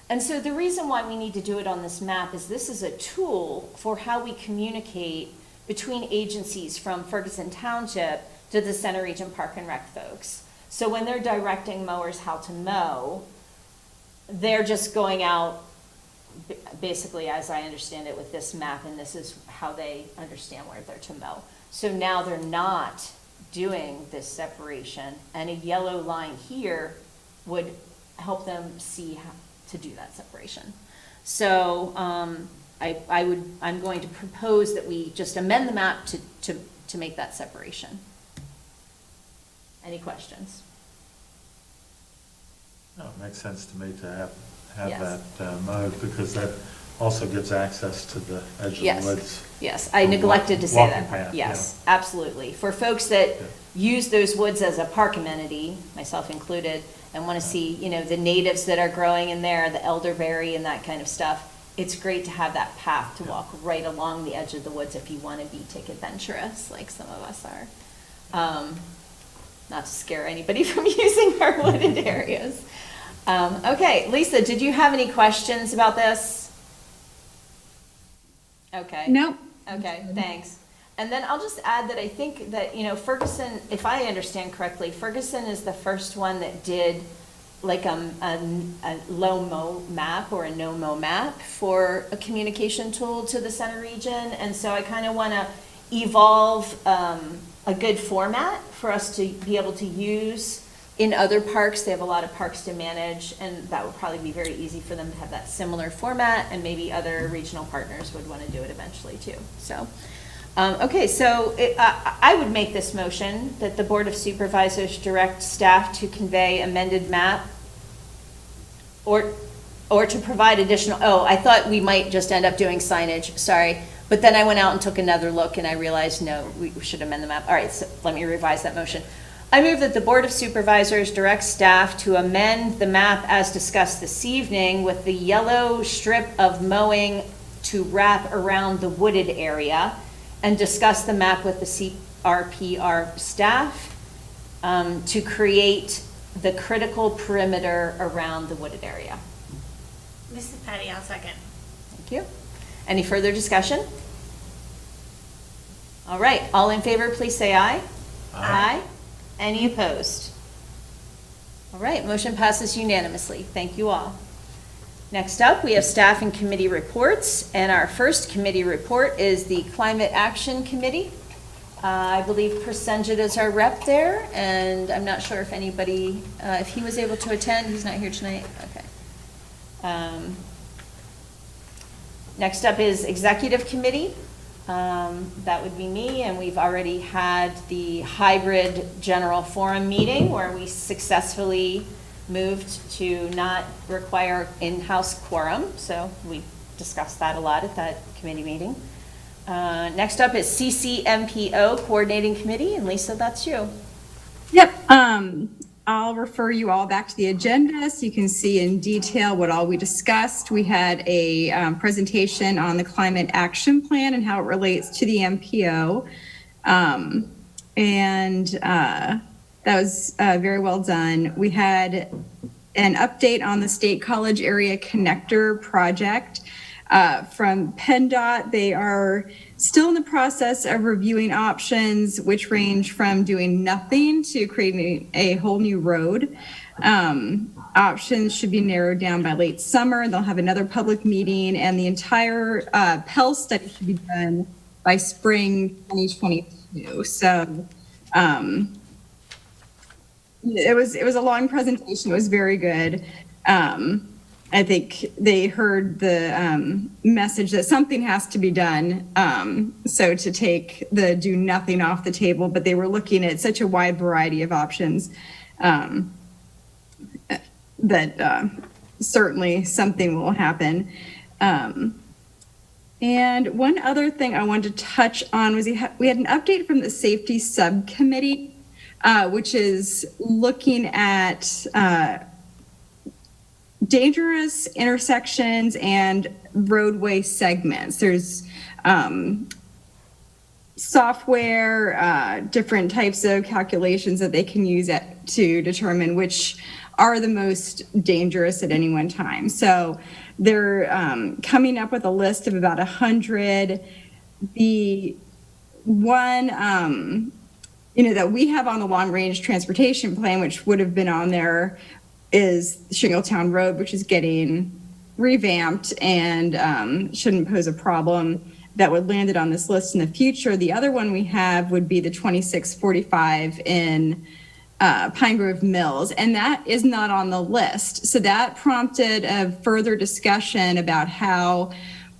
And so the reason why we need to do it on this map is this is a tool for how we communicate between agencies from Ferguson Township to the Center Region Park and Rec folks. So when they're directing mowers how to mow, they're just going out, basically, as I understand it, with this map, and this is how they understand where they're to mow. So now they're not doing this separation, and a yellow line here would help them see how to do that separation. So I'm going to propose that we just amend the map to make that separation. Any questions? No, it makes sense to me to have Yes. that mowed, because that also gives access to the edge of the Yes. woods. Yes, I neglected to say Walking that. path, Yes, absolutely. For folks that use those woods as a park amenity, myself included, and want to see, the natives that are growing in there, the elderberry and that kind of stuff, it's great to have that path to walk right along the edge of the woods if you want to be tick adventurous, like some of us are. Not to scare anybody from using our wooded areas. Okay, Lisa, did you have any questions about this? Okay. Nope. Okay, thanks. And then I'll just add that I think that, Ferguson, if I understand correctly, Ferguson is the first one that did like a low-mow map or a no-mow map for a communication tool to the center region. And so I kind of want to evolve a good format for us to be able to use in other parks. They have a lot of parks to manage, and that would probably be very easy for them to have that similar format, and maybe other regional partners would want to do it eventually too. So, okay, so I would make this motion that the Board of Supervisors direct staff to convey amended map or to provide additional, I thought we might just end up doing signage, sorry. But then I went out and took another look and I realized, no, we should amend the map. All right, so let me revise that motion. I move that the Board of Supervisors direct staff to amend the map as discussed this evening with the yellow strip of mowing to wrap around the wooded area, and discuss the map with the CRPR staff to create the critical perimeter around the wooded area. This is Patty, I'll second. Thank you. Any further discussion? All right, all in favor, please say aye. Aye. Any opposed? All right, motion passes unanimously. Thank you all. Next up, we have staff and committee reports, and our first committee report is the Climate Action Committee. I believe Prasenjit is our rep there, and I'm not sure if anybody, if he was able to attend. He's not here tonight. Okay. Next up is Executive Committee. That would be me, and we've already had the hybrid general forum meeting where we successfully moved to not require in-house quorum, so we discussed that a lot at that committee meeting. Next up is CCMPO Coordinating Committee, and Lisa, that's you. Yep. I'll refer you all back to the agenda so you can see in detail what all we discussed. We had a presentation on the Climate Action Plan and how it relates to the MPO. That was very well done. We had an update on the State College Area Connector project. from PennDOT. They are still in the process of reviewing options, which range from doing nothing to creating a whole new road. Options should be narrowed down by late summer. They'll have another public meeting, and the entire Pell study should be done by spring 2022. So it was a long presentation. It was very good. I think they heard the message that something has to be done. So to take the do nothing off the table, but they were looking at such a wide variety of options that certainly something will happen. And one other thing I wanted to touch on was we had an update from the safety subcommittee, which is looking at dangerous intersections and roadway segments. There's software, different types of calculations that they can use to determine which are the most dangerous at any one time. So they're coming up with a list of about 100. The one that we have on the long range transportation plan, which would have been on there, is Shingletown Road, which is getting revamped and shouldn't pose a problem. That would land it on this list in the future. The other one we have would be the 2645 in Pine Grove Mills, and that is not on the list. So that prompted a further discussion about how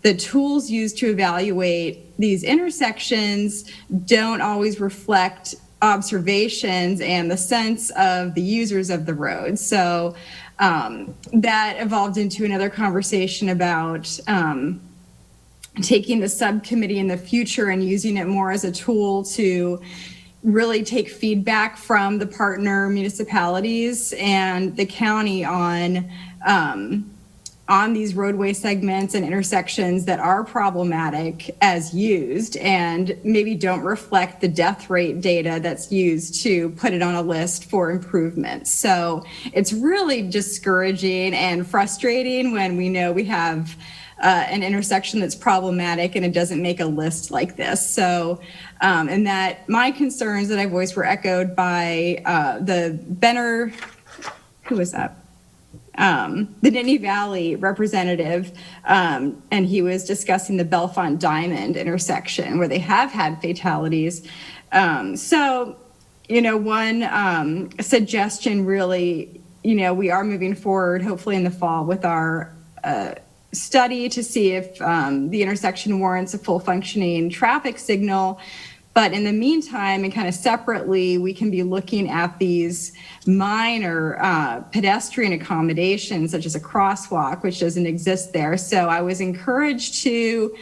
the tools used to evaluate these intersections don't always reflect observations and the sense of the users of the road. So that evolved into another conversation about taking the subcommittee in the future and using it more as a tool to really take feedback from the partner municipalities and the county on these roadway segments and intersections that are problematic as used and maybe don't reflect the death rate data that's used to put it on a list for improvement. So it's really discouraging and frustrating when we know we have an intersection that's problematic and it doesn't make a list like this. So, and that my concerns that I voiced were echoed by the Benner, who was that? The Nittany Valley representative, and he was discussing the Bellefonte Diamond intersection where they have had fatalities. So, one suggestion really, we are moving forward, hopefully in the fall, with our study to see if the intersection warrants a full functioning traffic signal. But in the meantime, and kind of separately, we can be looking at these minor pedestrian accommodations, such as a crosswalk, which doesn't exist there. So I was encouraged to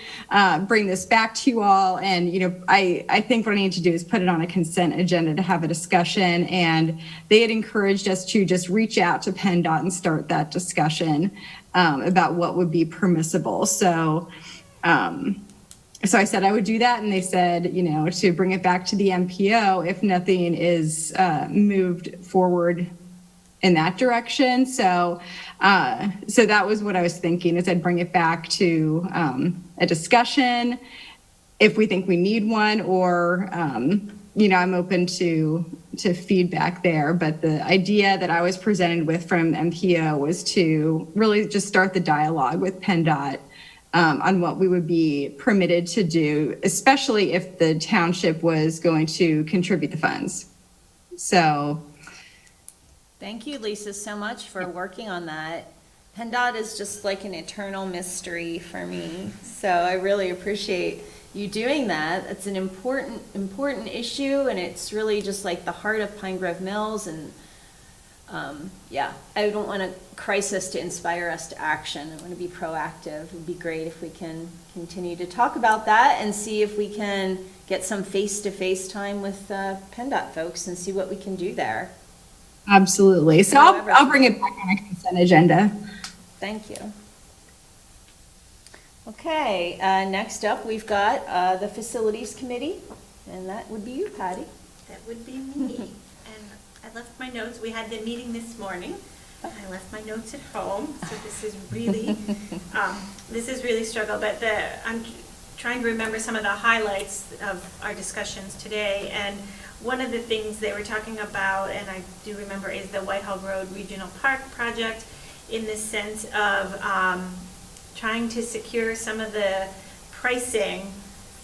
bring this back to you all. And, I think what I need to do is put it on a consent agenda to have a discussion. And they had encouraged us to just reach out to PennDOT and start that discussion about what would be permissible. So I said I would do that, and they said, to bring it back to the MPO if nothing is moved forward in that direction. So that was what I was thinking, is I'd bring it back to a discussion if we think we need one, or I'm open to feedback there. But the idea that I was presented with from MPO was to really just start the dialogue with PennDOT on what we would be permitted to do, especially if the township was going to contribute the funds. So. Thank you, Lisa, so much for working on that. PennDOT is just like an eternal mystery for me. So I really appreciate you doing that. It's an important issue, and it's really just like the heart of Pine Grove Mills. And I don't want a crisis to inspire us to action. I want to be proactive. It would be great if we can continue to talk about that and see if we can get some face-to-face time with PennDOT folks and see what we can do there. Absolutely. So I'll bring it back on a consent agenda. Thank you. Okay, next up we've got the Facilities Committee, and that would be you, Patty. That would be me. And I left my notes. We had the meeting this morning. I left my notes at home, so this is really, struggle, but I'm trying to remember some of the highlights of our discussions today, and one of the things they were talking about, and I do remember, is the Whitehall Road Regional Park project, in the sense of trying to secure some of the pricing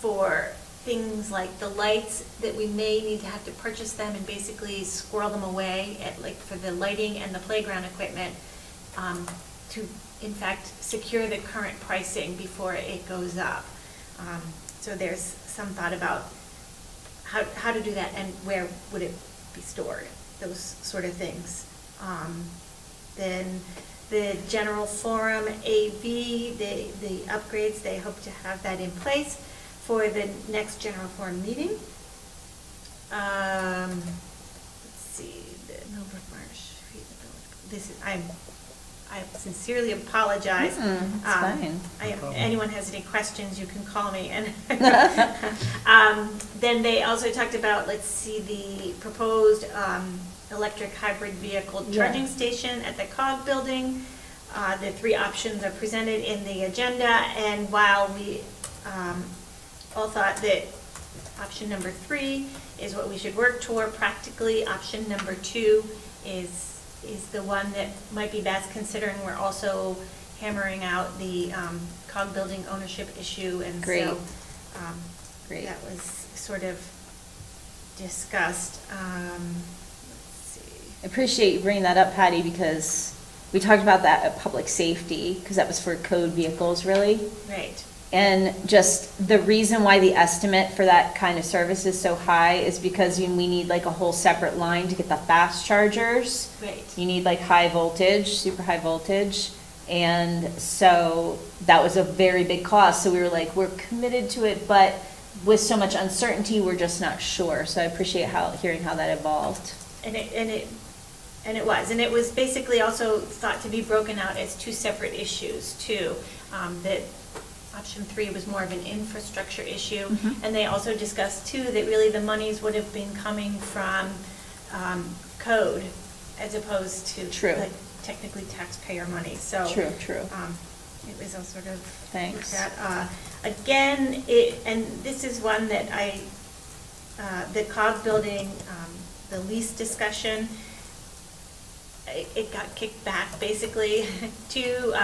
for things like the lights, that we may need to have to purchase them and basically squirrel them away at, like, for the lighting and the playground equipment, to in fact secure the current pricing before it goes up. So there's some thought about how to do that and where would it be stored, those sort of things. Then the general forum AV, the upgrades, they hope to have that in place for the next general forum meeting. Let's see, the Millbrook Marsh. This is, I sincerely apologize. It's fine. Anyone has any questions, you can call me. And then they also talked about, let's see, the proposed electric hybrid vehicle charging station at the COG building. The three options are presented in the agenda, and while we all thought that option number 3 is what we should work toward practically, option number 2 is the one that might be best, considering we're also hammering out the COG building ownership issue, and so that was sort of discussed. Let's see. I appreciate you bringing that up, Patty, because we talked about that at public safety, because that was for code vehicles, really. Right. And just the reason why the estimate for that kind of service is so high is because we need like a whole separate line to get the fast chargers. Right. You need like high voltage, super high voltage. And so that was a very big cost. So we were like, we're committed to it, but with so much uncertainty, we're just not sure. So I appreciate hearing how that evolved. And it was basically also thought to be broken out as 2 separate issues too. That option 3 was more of an infrastructure issue, and they also discussed too that really the monies would have been coming from code as opposed to like technically taxpayer money. So True. it was all sort of Thanks. that. Again, and this is one that the COG building, the lease discussion, it got kicked back basically to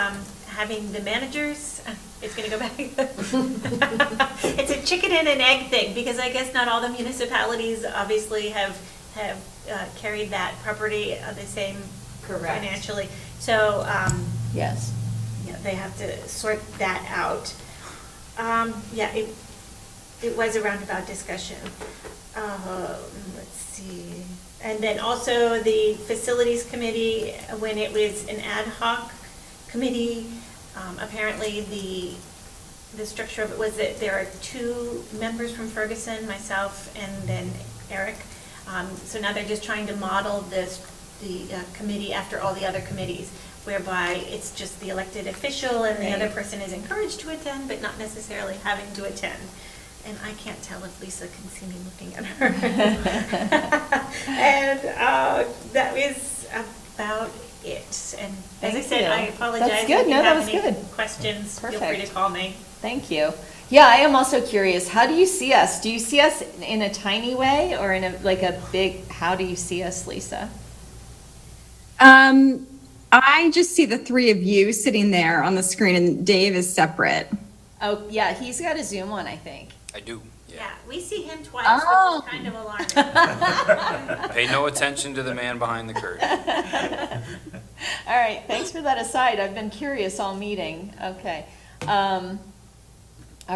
having the managers. It's going to go back. It's a chicken and an egg thing, because I guess not all the municipalities obviously have carried that property the same financially. So yes, they have to sort that out. It was a roundabout discussion. Let's see. And then also the facilities committee, when it was an ad hoc committee, apparently the structure of it was that there are 2 members from Ferguson, myself, and then Eric. So now they're just trying to model the committee after all the other committees, whereby it's just the elected official and the other person is encouraged to attend, but not necessarily having to attend. And I can't tell if Lisa can see me looking at her. And that is about it. And as I said, I apologize. That's good. If you No, that have was any good. questions, Perfect. feel free to call me. Thank you. Yeah, I am also curious. How do you see us? Do you see us in a tiny way or in a big? How do you see us, Lisa? I just see the 3 of you sitting there on the screen, and Dave is separate. Oh, yeah, he's got a Zoom on, I think. I do. Yeah, we see him twice, Oh. which is kind of alarming. Pay no attention to the man behind the curtain. All right, thanks for that aside. I've been curious all meeting. Okay. All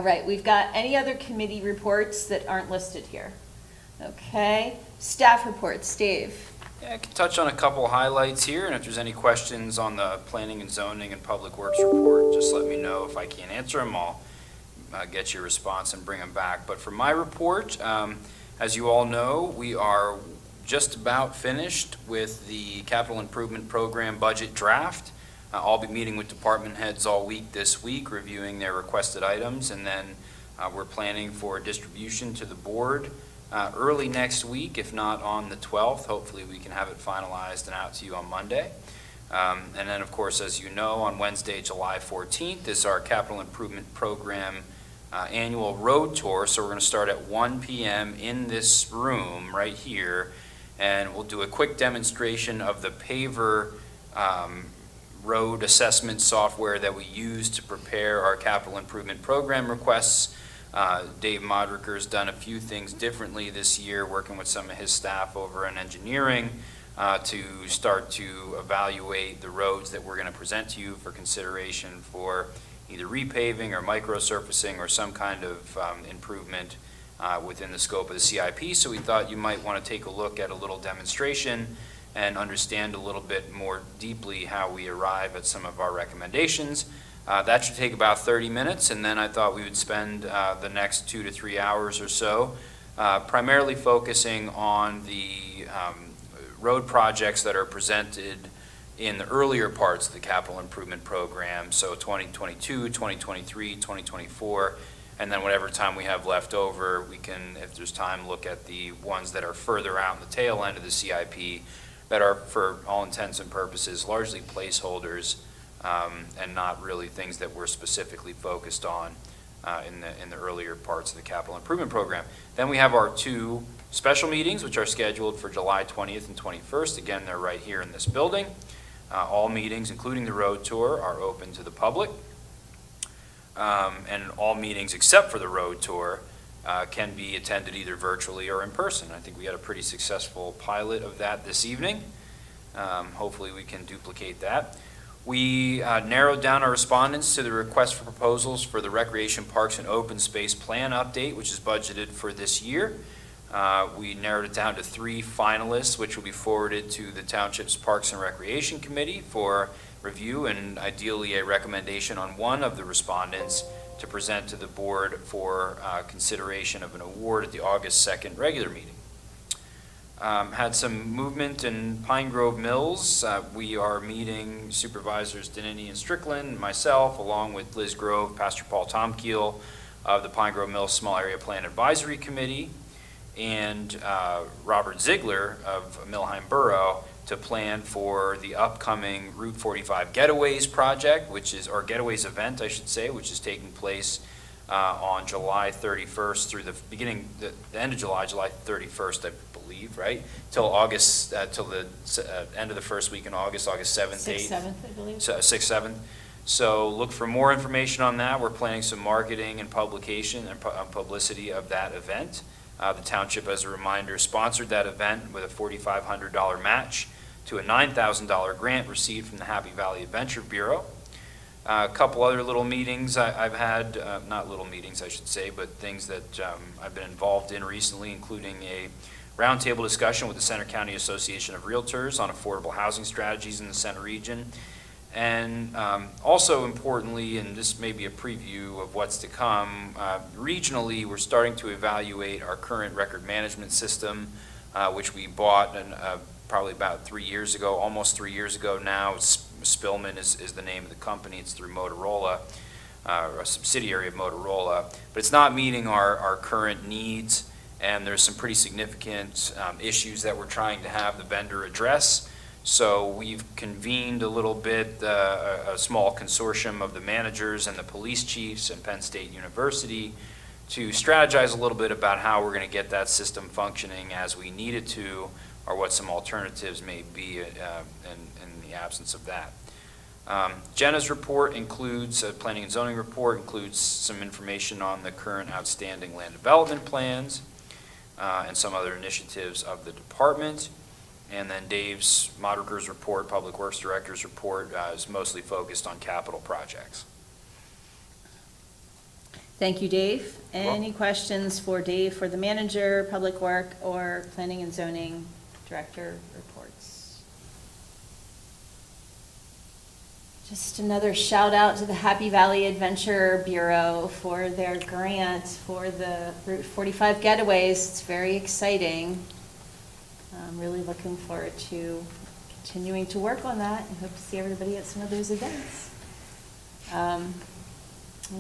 right, we've got any other committee reports that aren't listed here? Okay, staff reports, Dave. Yeah, I can touch on a couple highlights here, and if there's any questions on the planning and zoning and public works report, just let me know. If I can't answer them, I'll get your response and bring them back. But for my report, as you all know, we are just about finished with the capital improvement program budget draft. I'll be meeting with department heads all week this week, reviewing their requested items, and then we're planning for distribution to the board early next week, if not on the 12th. Hopefully we can have it finalized and out to you on Monday. And then, of course, as you know, on Wednesday, July 14th is our Capital Improvement Program annual road tour. So we're going to start at 1 p.m. in this room right here, and we'll do a quick demonstration of the paver road assessment software that we use to prepare our capital improvement program requests. Dave Modriker's done a few things differently this year, working with some of his staff over in engineering to start to evaluate the roads that we're going to present to you for consideration for either repaving or microsurfacing or some kind of improvement within the scope of the CIP. So we thought you might want to take a look at a little demonstration and understand a little bit more deeply how we arrive at some of our recommendations. That should take about 30 minutes, and then I thought we would spend the next 2 to 3 hours or so primarily focusing on the road projects that are presented in the earlier parts of the capital improvement program, so 2022, 2023, 2024, and then whatever time we have left over, we can, if there's time, look at the ones that are further out in the tail end of the CIP that are, for all intents and purposes, largely placeholders and not really things that we're specifically focused on in the earlier parts of the capital improvement program. Then we have our 2 special meetings, which are scheduled for July 20th and 21st. Again, they're right here in this building. All meetings, including the road tour, are open to the public. And all meetings except for the road tour can be attended either virtually or in person. I think we had a pretty successful pilot of that this evening. Hopefully we can duplicate that. We narrowed down our respondents to the request for proposals for the Recreation Parks and Open Space Plan update, which is budgeted for this year. We narrowed it down to 3 finalists, which will be forwarded to the Township's Parks and Recreation Committee for review and ideally a recommendation on one of the respondents to present to the board for consideration of an award at the August 2nd regular meeting. Had some movement in Pine Grove Mills. We are meeting Supervisors Denini and Strickland, myself, along with Liz Grove, Pastor Paul Tomkeel of the Pine Grove Mills Small Area Plan Advisory Committee, and Robert Ziegler of Millheim Borough to plan for the upcoming Route 45 Getaways project, which is, or Getaways event, I should say, which is taking place on July 31st through the end of July, July 31st, I believe, right? Till August, till the end of the first week in August, August 7th, 6th, 8th. 7th, I believe. 6th, 7th. So look for more information on that. We're planning some marketing and publication and publicity of that event. The township, as a reminder, sponsored that event with a $4,500 match to a $9,000 grant received from the Happy Valley Adventure Bureau. A couple other little meetings I've had, not little meetings I should say, but things that I've been involved in recently, including a roundtable discussion with the Center County Association of Realtors on affordable housing strategies in the Center region. And also importantly, and this may be a preview of what's to come, regionally we're starting to evaluate our current record management system, which we bought probably about 3 years ago, almost 3 years ago now. Spillman is the name of the company. It's through Motorola, a subsidiary of Motorola. But it's not meeting our current needs, and there's some pretty significant issues that we're trying to have the vendor address. So we've convened a little bit, a small consortium of the managers and the police chiefs and Penn State University to strategize a little bit about how we're going to get that system functioning as we need it to, or what some alternatives may be in the absence of that. Jenna's report includes, planning and zoning report includes some information on the current outstanding land development plans and some other initiatives of the department. And then Dave's Modriker's report, Public Works Director's report, is mostly focused on capital projects. Thank you, Dave. Any questions for Dave for the manager, public work, or planning and zoning director reports? Just another shout out to the Happy Valley Adventure Bureau for their grant for the Route 45 Getaways. It's very exciting. I'm really looking forward to continuing to work on that and hope to see everybody at some of those events.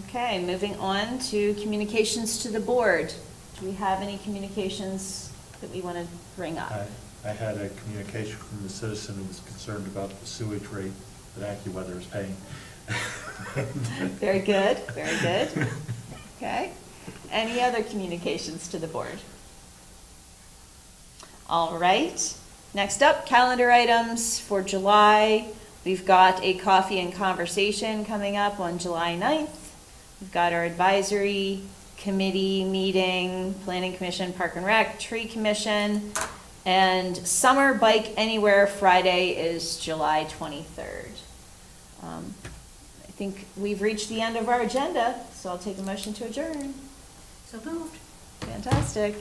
Okay, moving on to communications to the board. Do we have any communications that we want to bring up? I I had a communication from the citizen who was concerned about the sewage rate that AccuWeather is paying. Very good, very good. Okay. Any other communications to the board? All right. Next up, calendar items for July. We've got a coffee and conversation coming up on July 9th. We've got our advisory committee meeting, Planning Commission, Park and Rec, Tree Commission, and Summer Bike Anywhere Friday is July 23rd. I think we've reached the end of our agenda, so I'll take a motion to adjourn. So moved. Fantastic.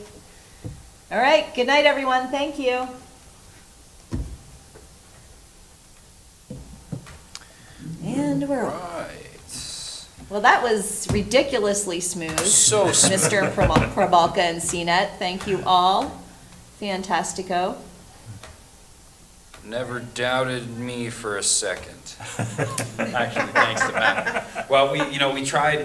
All right, good night, everyone. Thank you. And we're off. Right. Well, that was ridiculously smooth. So smooth. Mr. Prabalka and CNET, thank you all. Fantastico. Never doubted me for a second. Actually, thanks to Matt. Well, we tried